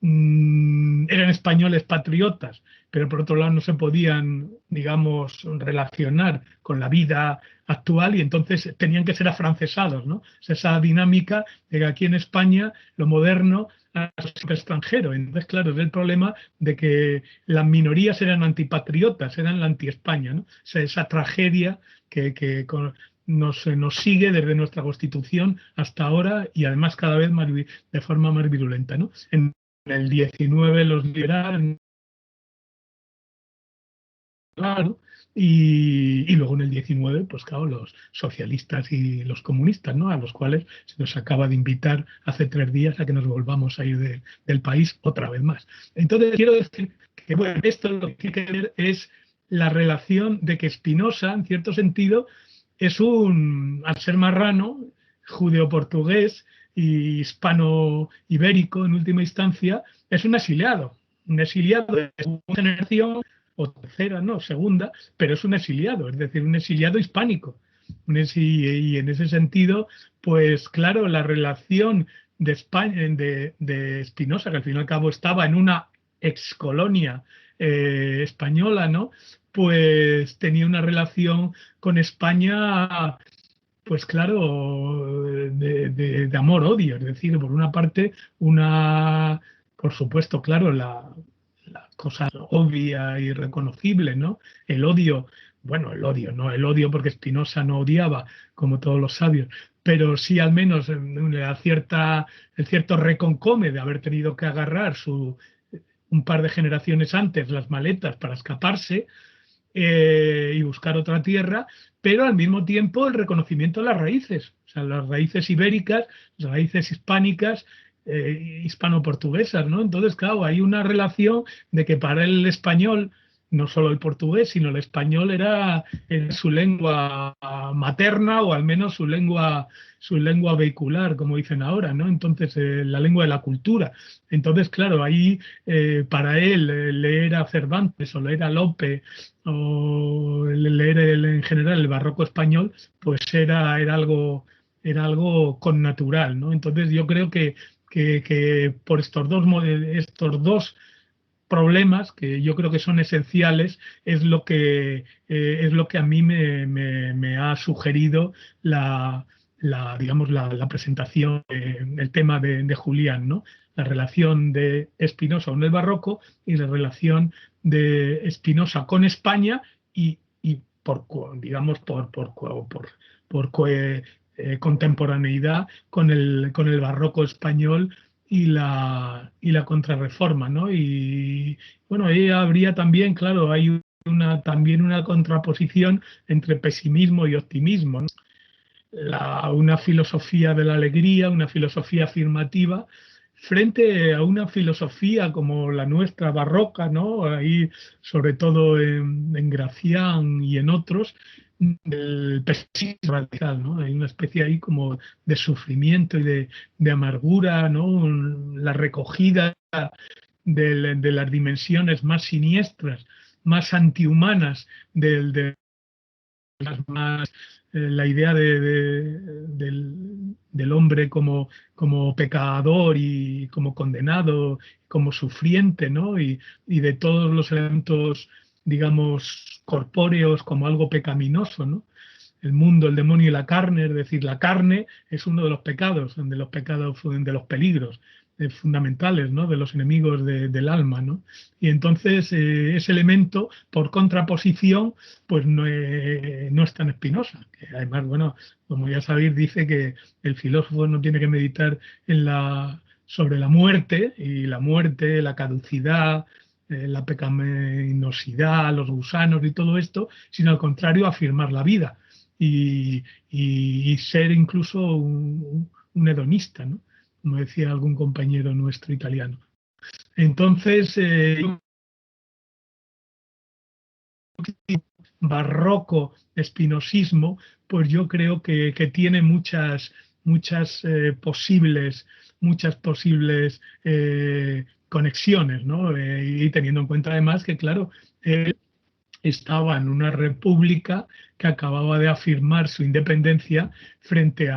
eran españoles patriotas, pero por otro lado no se podían, digamos, relacionar con la vida actual y entonces tenían que ser afrancesados, ¿no? Esa dinámica de que aquí en España lo moderno es extranjero. Entonces, claro, es el problema de que las minorías eran antipatriotas, eran la anti-España, ¿no? Esa tragedia que nos sigue desde nuestra Constitución hasta ahora y además cada vez más de forma más virulenta, ¿no? En el 19 los liberales, claro, y luego en el 19, pues claro, los socialistas y los comunistas, ¿no? A los cuales se nos acaba de invitar hace 3 días a que nos volvamos a ir del país otra vez más. Entonces, quiero decir que, bueno, esto lo que tiene que ver es la relación de que Spinoza, en cierto sentido, es al ser marrano, judeo-portugués y hispano-ibérico en última instancia, es un exiliado de segunda generación o tercera, no, segunda, pero es un exiliado, es decir, un exiliado hispánico. Y en ese sentido, pues claro, la relación de España, de Spinoza, que al fin y al cabo estaba en una excolonia española, ¿no? Pues tenía una relación con España, pues claro, de amor-odio, es decir, por una parte, por supuesto, claro, la cosa obvia y reconocible, ¿no? El odio, bueno, el odio, no el odio porque Spinoza no odiaba, como todos los sabios, pero sí al menos el cierto reconcome de haber tenido que agarrar un par de generaciones antes las maletas para escaparse y buscar otra tierra, pero al mismo tiempo el reconocimiento de las raíces, o sea, las raíces ibéricas, las raíces hispánicas, hispano-portuguesas, ¿no? Entonces, claro, hay una relación de que para el español, no solo el portugués, sino el español era su lengua materna o al menos su lengua vehicular, como dicen ahora, ¿no? Entonces, la lengua de la cultura. Entonces, claro, ahí para él leer a Cervantes o leer a Lope o leer en general el barroco español, pues era algo connatural, ¿no? Entonces yo creo que por estos dos problemas que yo creo que son esenciales es lo que a mí me ha sugerido digamos, la presentación, el tema de Julián, ¿no? La relación de Spinoza con el barroco y la relación de Spinoza con España y digamos, contemporaneidad con el barroco español y la contrarreforma, ¿no? Y bueno, ahí habría también, claro, hay también una contraposición entre pesimismo y optimismo, ¿no? Una filosofía de la alegría, una filosofía afirmativa, frente a una filosofía como la nuestra barroca, ¿no? Ahí, sobre todo en Gracián y en otros, del pesimismo radical, ¿no? Hay una especie ahí como de sufrimiento y de amargura, ¿no? La recogida de las dimensiones más siniestras, más antihumanas de las más la idea del hombre como pecador y como condenado, como sufriente, ¿no? Y de todos los elementos, digamos, corpóreos como algo pecaminoso, ¿no? El mundo, el demonio y la carne, es decir, la carne es uno de los pecados, de los peligros fundamentales, ¿no? De los enemigos del alma, ¿no? Y entonces ese elemento, por contraposición, pues no es tan Spinoza, que además, bueno, como ya sabéis, dice que el filósofo no tiene que meditar sobre la muerte, y la muerte, la caducidad, la pecaminosidad, los gusanos y todo esto, sino al contrario, afirmar la vida y ser incluso un hedonista, ¿no? Como decía algún compañero nuestro italiano. Entonces, barroco espinosismo, pues yo creo que tiene muchas posibles conexiones, ¿no? Y teniendo en cuenta además que, claro, estaba en una república que acababa de afirmar su independencia frente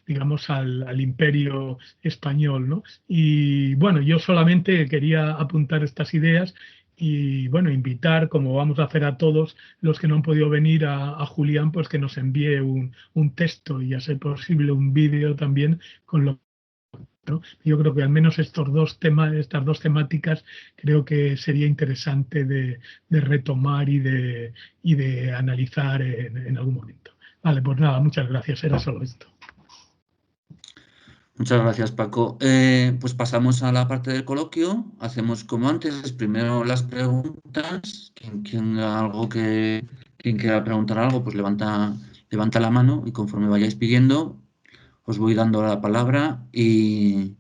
digamos, al imperio español, ¿no? Y bueno, yo solamente quería apuntar estas ideas y bueno, invitar, como vamos a hacer a todos los que no han podido venir, a Julián, pues que nos envíe un texto y a ser posible un vídeo también con lo, ¿no? Yo creo que al menos estos dos temas, estas dos temáticas, creo que sería interesante de retomar y de analizar en algún momento. Vale, pues nada, muchas gracias, era solo esto. Muchas gracias, Paco. Pues pasamos a la parte del coloquio. Hacemos como antes, primero las preguntas. Quien quiera preguntar algo, pues levanta la mano y conforme vayáis pidiendo, os voy dando la palabra y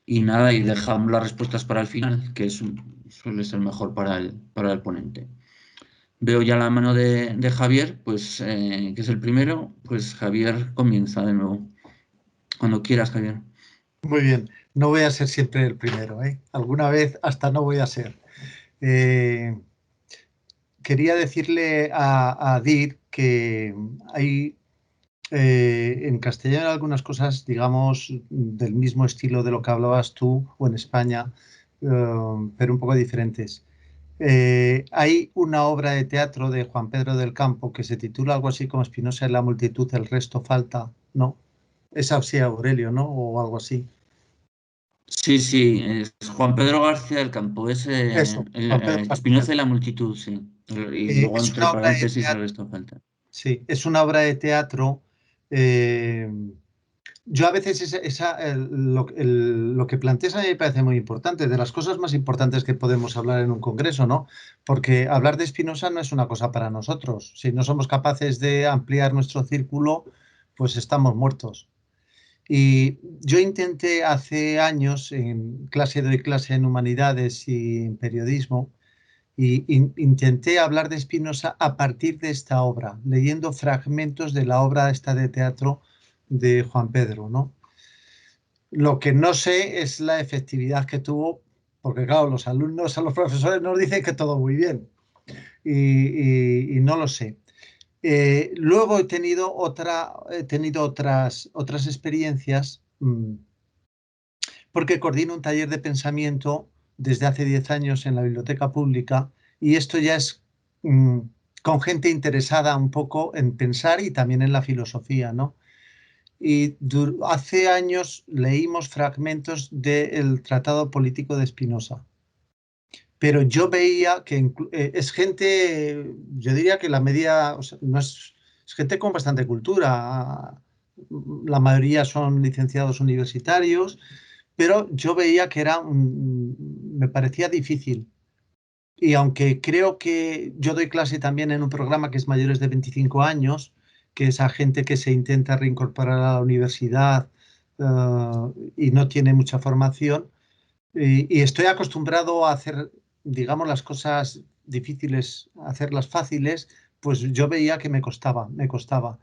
nada, y dejamos las respuestas para el final, que suele ser mejor para el ponente. Veo ya la mano de Javier, pues que es el primero. Pues Javier comienza de nuevo. Cuando quieras, Javier. Muy bien, no voy a ser siempre el primero, ¿eh? Alguna vez hasta no voy a ser. Quería decirle a Dir que hay en castellano algunas cosas, digamos, del mismo estilo de lo que hablabas tú o en España, pero un poco diferentes. Hay una obra de teatro de Juan Pedro del Campo que se titula algo así como Spinoza en la multitud, el resto falta, ¿no? Es así, Aurelio, ¿no? O algo así. Sí, sí, es Juan Pedro García del Campo, es Eso, Juan Pedro Spinoza García. y la multitud, sí. Y luego Es entre una obra de paréntesis el teatro. resto falta. Sí, es una obra de teatro. Yo a veces lo que planteas a mí me parece muy importante, de las cosas más importantes que podemos hablar en un congreso, ¿no? Porque hablar de Spinoza no es una cosa para nosotros. Si no somos capaces de ampliar nuestro círculo, pues estamos muertos. Y yo intenté hace años, doy clase en humanidades y en periodismo, y intenté hablar de Spinoza a partir de esta obra, leyendo fragmentos de la obra esta de teatro de Juan Pedro, ¿no? Lo que no sé es la efectividad que tuvo, porque claro, los alumnos a los profesores nos dicen que todo muy bien, y no lo sé. Luego he tenido otras experiencias, porque coordino un taller de pensamiento desde hace 10 años en la biblioteca pública, y esto ya es con gente interesada un poco en pensar y también en la filosofía, ¿no? Y hace años leímos fragmentos del Tratado Político de Spinoza, pero yo veía que es gente, yo diría que la media, o sea, no es gente con bastante cultura, la mayoría son licenciados universitarios, pero yo veía que me parecía difícil. Y aunque creo que yo doy clase también en un programa que es mayores de 25 años, que es a gente que se intenta reincorporar a la universidad y no tiene mucha formación, y estoy acostumbrado a hacer, digamos, las cosas difíciles, hacerlas fáciles, pues yo veía que me costaba, me costaba.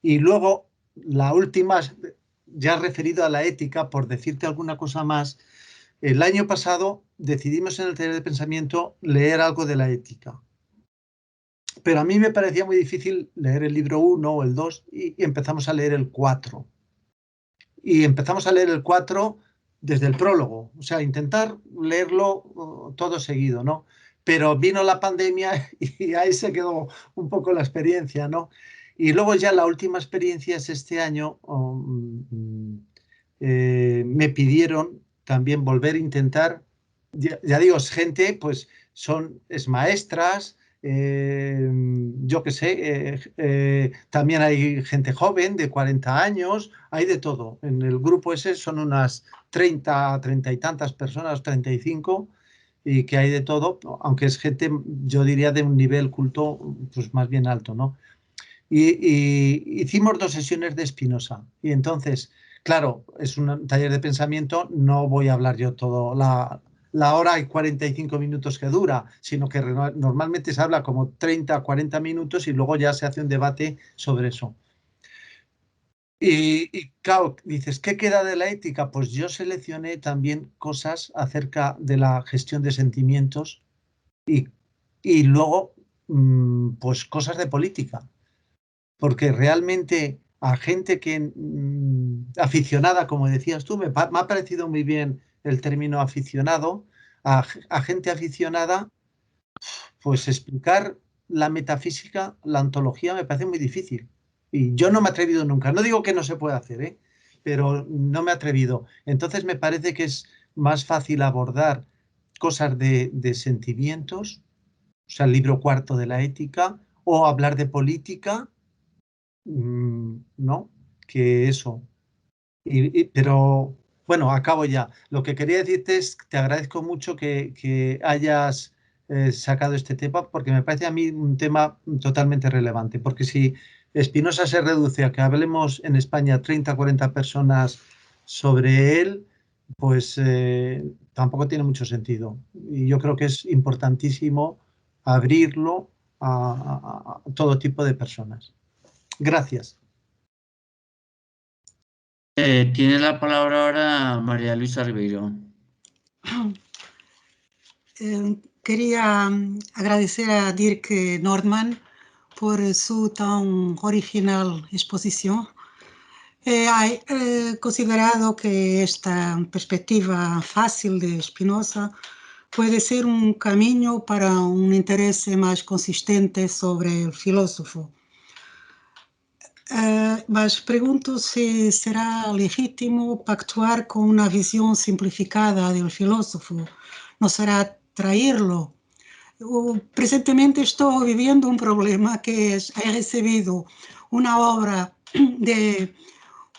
Y luego, la última, ya referido a la ética, por decirte alguna cosa más, el año pasado decidimos en el taller de pensamiento leer algo de la ética. Pero a mí me parecía muy difícil leer el libro 1 o el 2 y empezamos a leer el 4. Y empezamos a leer el 4 desde el prólogo, o sea, intentar leerlo todo seguido, ¿no? Pero vino la pandemia y ahí se quedó un poco la experiencia, ¿no? Y luego ya la última experiencia es este año, me pidieron también volver a intentar, ya digo, es gente, pues es maestras, yo qué sé, también hay gente joven de 40 años, hay de todo. En el grupo ese son unas 30 y tantas personas, 35, y que hay de todo, aunque es gente, yo diría, de un nivel culto pues más bien alto, ¿no? Y hicimos 2 sesiones de Spinoza. Y entonces, claro, es un taller de pensamiento, no voy a hablar yo todo la hora y 45 minutos que dura, sino que normalmente se habla como 30, 40 minutos y luego ya se hace un debate sobre eso. Y claro, dices, ¿qué queda de la ética? Pues yo seleccioné también cosas acerca de la gestión de sentimientos y luego pues cosas de política, porque realmente a gente que aficionada, como decías tú, me ha parecido muy bien el término aficionado, a gente aficionada, pues explicar la metafísica, la ontología me parece muy difícil. Y yo no me he atrevido nunca. No digo que no se pueda hacer, pero no me he atrevido. Entonces me parece que es más fácil abordar cosas de sentimientos, o sea, el libro cuarto de la ética, o hablar de política, ¿no? Que eso. Pero bueno, acabo ya. Lo que quería decirte es que te agradezco mucho que hayas sacado este tema, porque me parece a mí un tema totalmente relevante. Porque si Spinoza se reduce a que hablemos en España 30 o 40 personas sobre él, pues tampoco tiene mucho sentido. Y yo creo que es importantísimo abrirlo a todo tipo de personas. Gracias. Tiene la palabra ahora María Luisa Ribeiro. Quería agradecer a Dirk Nordman por su tan original exposición. He considerado que esta perspectiva fácil de Spinoza puede ser un camino para un interés más consistente sobre el filósofo. Mas pregunto si será legítimo pactuar con una visión simplificada del filósofo. ¿No será trairlo? Presentemente estoy viviendo un problema que es, he recibido una obra de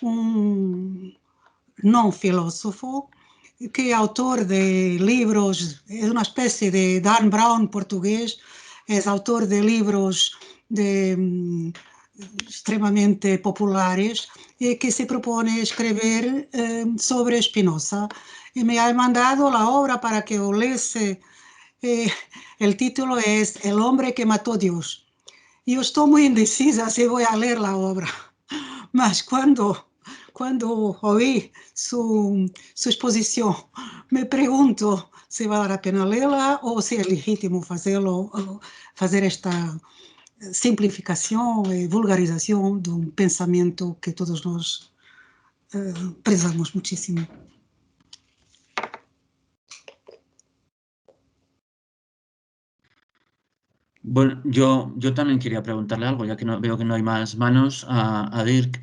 un no filósofo que es autor de libros, es una especie de Dan Brown portugués, es autor de libros extremadamente populares y que se propone escribir sobre Spinoza. Y me ha mandado la obra para que yo lese. El título es El hombre que mató a Dios. Y yo estoy muy indecisa si voy a leer la obra, mas cuando oí su exposición, me pregunto si vale la pena leerla o si es legítimo hacer esta simplificación y vulgarización de un pensamiento que todos nos prezamos muchísimo. Bueno, yo también quería preguntarle algo, ya que veo que no hay más manos, a Dirk.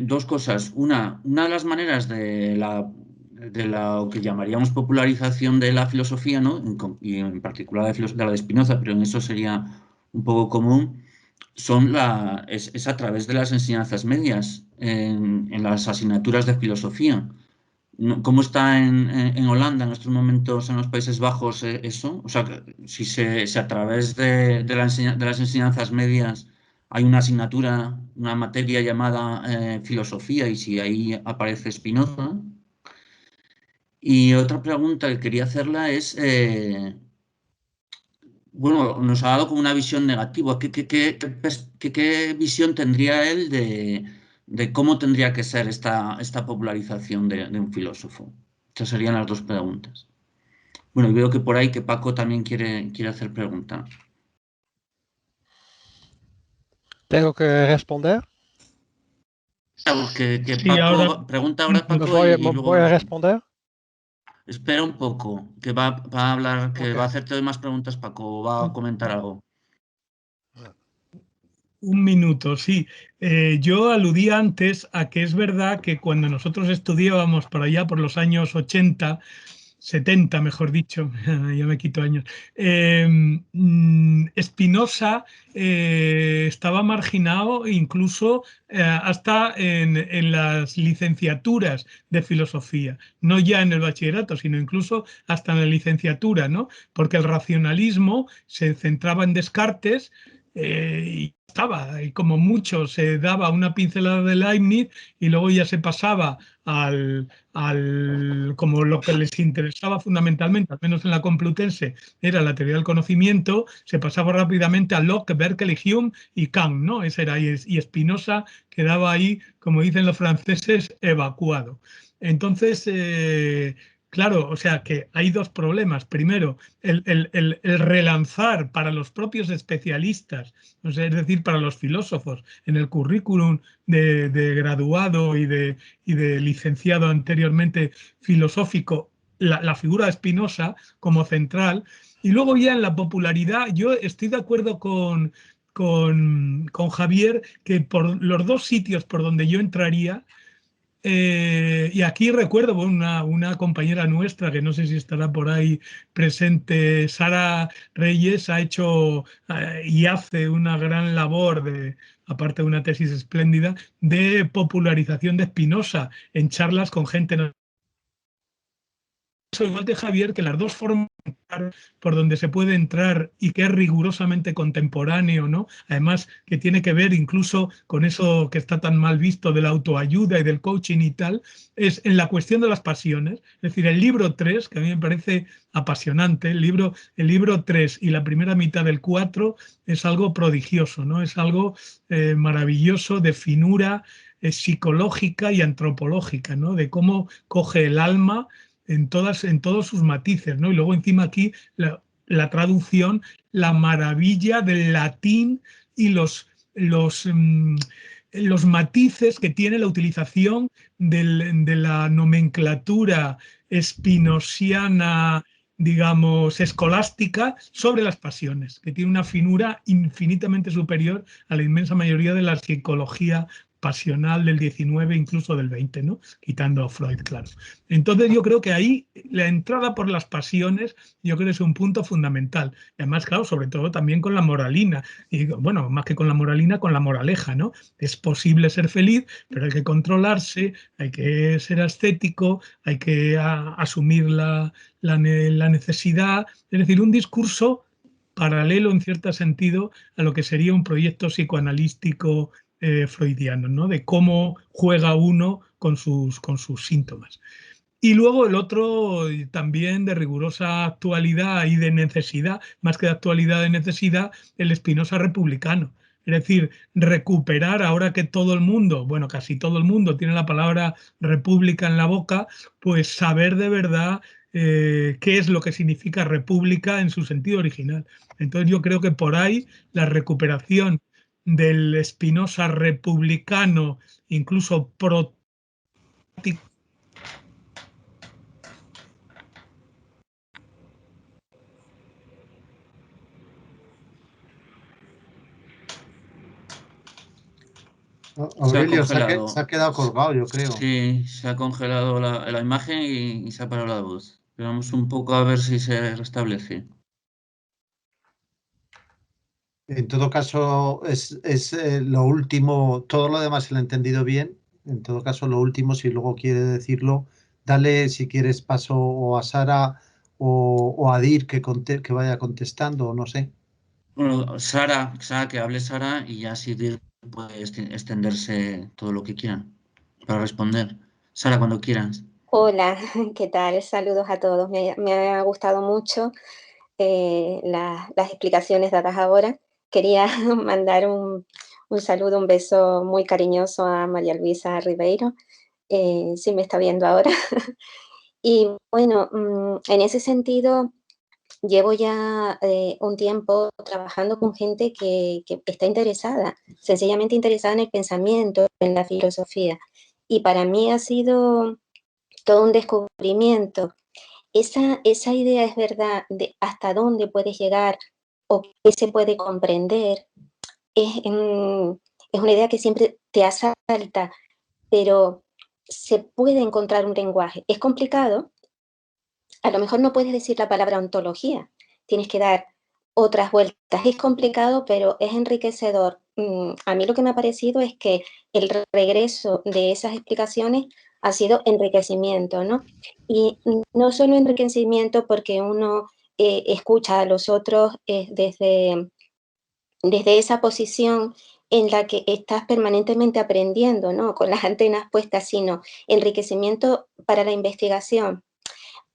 Dos cosas. Una de las maneras de lo que llamaríamos popularización de la filosofía, ¿no? Y en particular de la de Spinoza, pero en eso sería un poco común, es a través de las enseñanzas medias en las asignaturas de filosofía. ¿Cómo está en Holanda en estos momentos, en los Países Bajos, eso? O sea, si a través de las enseñanzas medias hay una asignatura, una materia llamada filosofía, y si ahí aparece Spinoza. Y otra pregunta que quería hacerla es, bueno, nos ha dado como una visión negativa. ¿Qué visión tendría él de cómo tendría que ser esta popularización de un filósofo? Estas serían las dos preguntas. Bueno, y veo que por ahí que Paco también quiere hacer pregunta. ¿Tengo que responder? Que Sí, Paco ahora pregunta ahora, Paco, ¿Me y luego voy a responder? espera un poco, que va a hablar, que Ok. va a hacerte más preguntas, Paco, va a comentar algo. Un minuto, sí. Yo aludí antes a que es verdad que cuando nosotros estudiábamos por allá por los años 80, 70, mejor dicho, ya me quito años, Spinoza estaba marginado incluso hasta en las licenciaturas de filosofía, no ya en el bachillerato, sino incluso hasta en la licenciatura, ¿no? Porque el racionalismo se centraba en Descartes y estaba, y como mucho se daba una pincelada de Leibniz y luego ya se pasaba como lo que les interesaba fundamentalmente, al menos en la Complutense, era la teoría del conocimiento, se pasaba rápidamente a Locke, Berkeley, Hume y Kant, ¿no? Ese era, y Spinoza quedaba ahí, como dicen los franceses, evacuado. Entonces, Claro, o sea que hay dos problemas. Primero, el relanzar para los propios especialistas, o sea, es decir, para los filósofos, en el currículum de graduado y de licenciado anteriormente filosófico, la figura de Spinoza como central. Y luego ya en la popularidad, yo estoy de acuerdo con Javier que por los dos sitios por donde yo entraría. Y aquí recuerdo una compañera nuestra, que no sé si estará por ahí presente, Sara Reyes, ha hecho y hace una gran labor, aparte de una tesis espléndida, de popularización de Spinoza en charlas con gente. Igual de Javier, que las dos formas por donde se puede entrar y que es rigurosamente contemporáneo, ¿no? Además, que tiene que ver incluso con eso que está tan mal visto de la autoayuda y del coaching y tal, es en la cuestión de las pasiones. Es decir, el libro 3, que a mí me parece apasionante, el libro 3 y la primera mitad del 4 es algo prodigioso, ¿no? Es algo maravilloso de finura psicológica y antropológica, ¿no? De cómo coge el alma en todos sus matices, ¿no? Y luego encima aquí la traducción, la maravilla del latín y los matices que tiene la utilización de la nomenclatura spinosiana, digamos, escolástica sobre las pasiones, que tiene una finura infinitamente superior a la inmensa mayoría de la psicología pasional del 19, incluso del 20, ¿no? Quitando a Freud, claro. Entonces yo creo que ahí la entrada por las pasiones, yo creo que es un punto fundamental. Y además, claro, sobre todo también con la moralina. Y bueno, más que con la moralina, con la moraleja, ¿no? Es posible ser feliz, pero hay que controlarse, hay que ser ascético, hay que asumir la necesidad. Es decir, un discurso paralelo en cierto sentido a lo que sería un proyecto psicoanalístico freudiano, ¿no? De cómo juega uno con sus síntomas. Y luego el otro también de rigurosa actualidad y de necesidad, más que de actualidad, de necesidad, el Spinoza republicano. Es decir, recuperar, ahora que todo el mundo, bueno, casi todo el mundo tiene la palabra república en la boca, pues saber de verdad qué es lo que significa república en su sentido original. Entonces yo creo que por ahí la recuperación del Spinoza republicano, incluso pro. Se ha Aurelio, se congelado. ha quedado colgado, yo creo. Sí, se ha congelado la imagen y se ha parado la voz. Vamos un poco a ver si se restablece. En todo caso, es lo último, todo lo demás se lo he entendido bien. En todo caso, lo último, si luego quiere decirlo, dale si quieres paso o a Sara o a Dir que vaya contestando, o no sé. Bueno, Sara, que hable Sara y ya si puede extenderse todo lo que quieran para responder. Sara, cuando quieras. Hola, ¿qué tal? Saludos a todos. Me ha gustado mucho las explicaciones dadas ahora. Quería mandar un saludo, un beso muy cariñoso a María Luisa Ribeiro, si me está viendo ahora. Y bueno, en ese sentido, llevo ya un tiempo trabajando con gente que está interesada, sencillamente interesada en el pensamiento, en la filosofía. Y para mí ha sido todo un descubrimiento. Esa idea es verdad de hasta dónde puedes llegar o qué se puede comprender, es una idea que siempre te asalta, pero se puede encontrar un lenguaje. Es complicado, a lo mejor no puedes decir la palabra ontología, tienes que dar otras vueltas. Es complicado, pero es enriquecedor. A mí lo que me ha parecido es que el regreso de esas explicaciones ha sido enriquecimiento, ¿no? Y no solo enriquecimiento porque uno escucha a los otros desde esa posición en la que estás permanentemente aprendiendo, ¿no? Con las antenas puestas, sino enriquecimiento para la investigación.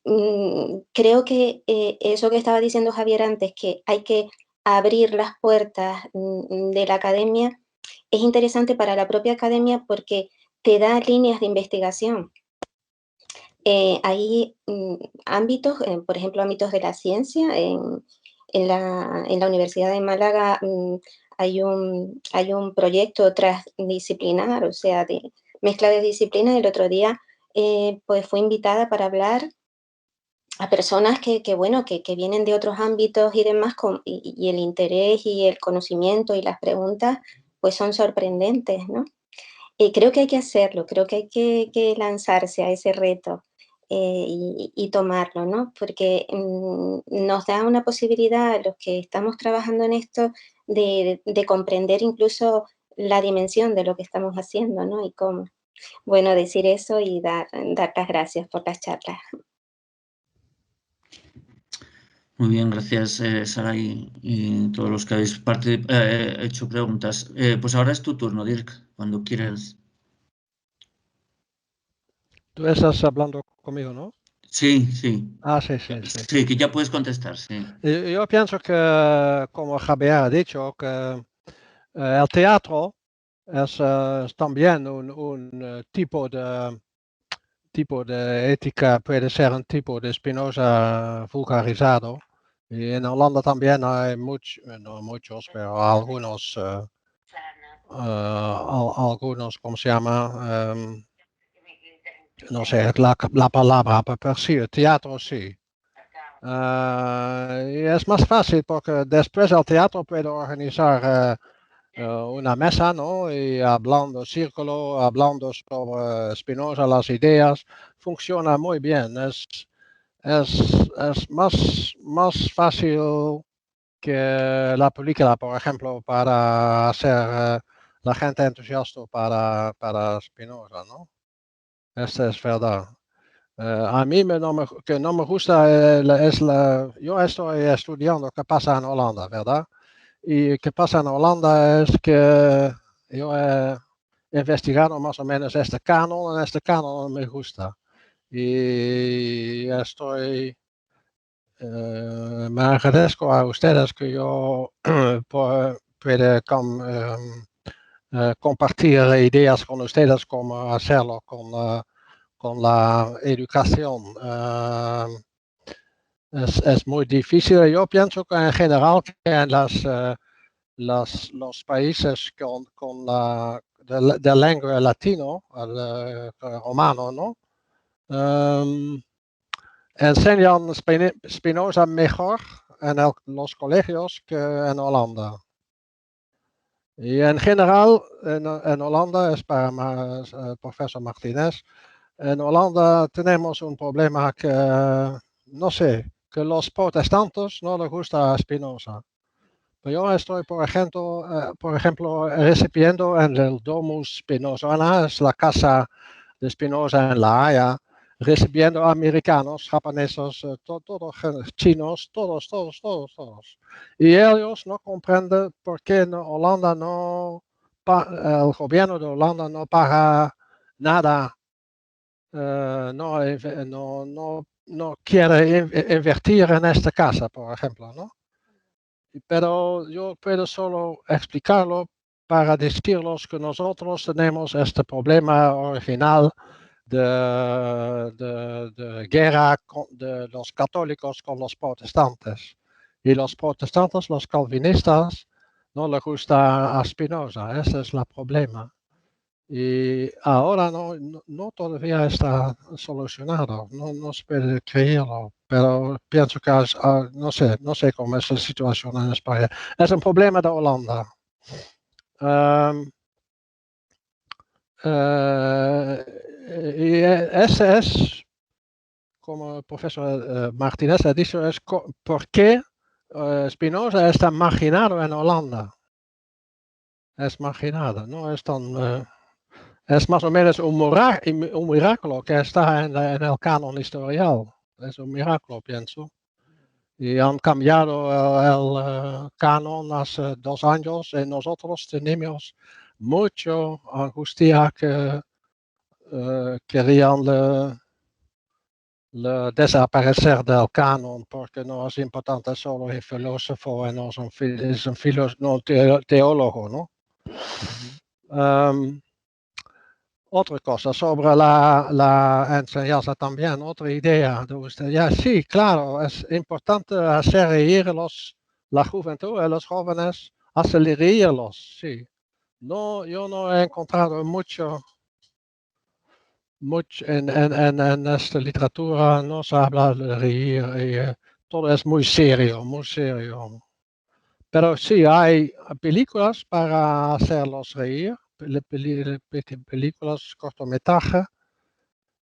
Creo que eso que estaba diciendo Javier antes, que hay que abrir las puertas de la academia, es interesante para la propia academia porque te da líneas de investigación. Hay ámbitos, por ejemplo, ámbitos de la ciencia. En la Universidad de Málaga hay un proyecto transdisciplinar, o sea, de mezcla de disciplinas. El otro día pues fui invitada para hablar a personas que vienen de otros ámbitos y demás, y el interés y el conocimiento y las preguntas pues son sorprendentes, ¿no? Creo que hay que hacerlo, creo que hay que lanzarse a ese reto y tomarlo, ¿no? Porque nos da una posibilidad a los que estamos trabajando en esto de comprender incluso la dimensión de lo que estamos haciendo, ¿no? Y cómo. Bueno, decir eso y dar las gracias por las charlas. Muy bien, gracias Sara y todos los que habéis hecho preguntas. Pues ahora es tu turno, Dirk, cuando quieras. Tú estás hablando conmigo, ¿no? Sí, sí. Ah, sí. Sí, que ya puedes contestar, sí. Yo pienso que, como Javier ha dicho, que el teatro es también un tipo de ética, puede ser un tipo de Spinoza vulgarizado. Y en Holanda también hay no muchos, pero algunos, ¿cómo se llama? No sé la palabra, pero sí, el teatro sí. Y es más fácil porque después del teatro puedo organizar una mesa, ¿no? Y hablando sobre Spinoza, las ideas, funciona muy bien. Es más fácil que la película, por ejemplo, para hacer la gente entusiasta para Spinoza, ¿no? Esto es verdad. A mí que no me gusta yo estoy estudiando qué pasa en Holanda, ¿verdad? Y qué pasa en Holanda es que yo he investigado más o menos este canon me gusta. Y me agradezco a ustedes que yo pueda compartir ideas con ustedes cómo hacerlo con la educación. Es muy difícil. Yo pienso que en general que en los países con de lengua latino, el romano, ¿no? Enseñan Spinoza mejor en los colegios que en Holanda. Y en general, en Holanda, es para el profesor Martínez, en Holanda tenemos un problema que, no sé, que los protestantes no les gusta Spinoza. Yo estoy, por ejemplo, recibiendo en el Domus Spinozana, es la casa de Spinoza en La Haya, recibiendo americanos, japoneses, todos chinos, todos. Y ellos no comprenden por qué el gobierno de Holanda no paga nada, no quiere invertir en esta casa, por ejemplo, ¿no? Pero yo puedo solo explicarlo para decirles que nosotros tenemos este problema original de guerra de los católicos con los protestantes. Y los protestantes, los calvinistas, no les gusta a Spinoza. Ese es el problema. Y ahora no todavía está solucionado, no se puede creerlo, pero pienso que no sé cómo es la situación en España. Es un problema de Holanda. Y ese es, como el profesor Martínez ha dicho, es por qué Spinoza está marginado en Holanda. Es marginado, no es tan... es más o menos un milagro que está en el canon historial. Es un milagro, pienso. Y han cambiado el canon hace 2 años y nosotros tenemos mucho angustia que querían desaparecer del canon porque no es importante solo el filósofo y no es un teólogo, ¿no? Otra cosa sobre la enseñanza también, otra idea de usted. Ya, sí, claro, es importante hacer reír la juventud, los jóvenes, hacer reírlos, sí. No, yo no he encontrado mucho en esta literatura, no se habla de reír, y todo es muy serio, muy serio. Pero sí, hay películas para hacerlos reír, películas, cortometrajes.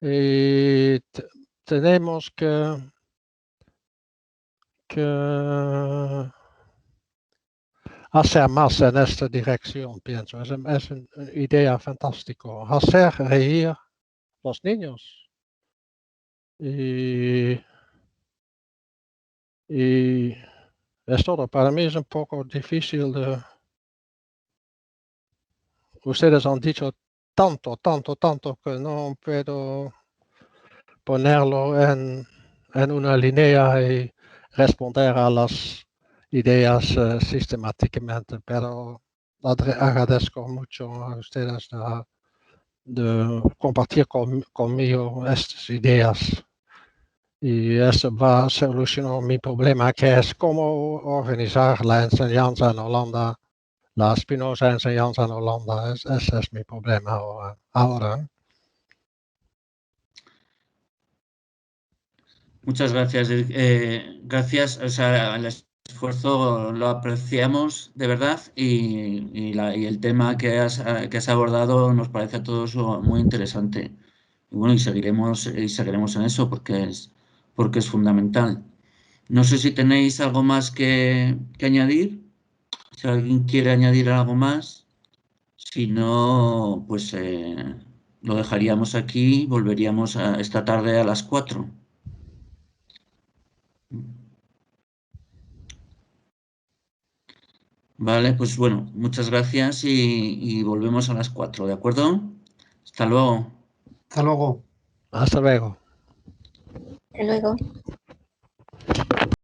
Y tenemos que hacer más en esta dirección, pienso. Es una idea fantástica. Hacer reír los niños. Y es todo. Para mí es un poco difícil de... Ustedes han dicho tanto que no puedo ponerlo en una línea y responder a las ideas sistemáticamente, pero agradezco mucho a ustedes de compartir conmigo estas ideas. Y eso va a solucionar mi problema, que es cómo organizar la enseñanza en Holanda, la Spinoza enseñanza en Holanda. Ese es mi problema ahora. Muchas gracias. Gracias, o sea, el esfuerzo lo apreciamos de verdad y el tema que has abordado nos parece a todos muy interesante. Y bueno, y seguiremos en eso porque es fundamental. No sé si tenéis algo más que añadir. Si alguien quiere añadir algo más, si no, pues lo dejaríamos aquí y volveríamos esta tarde a las 4. Vale, pues bueno, muchas gracias y volvemos a las 4, ¿de acuerdo? Hasta luego. Hasta luego. Hasta luego. Hasta luego.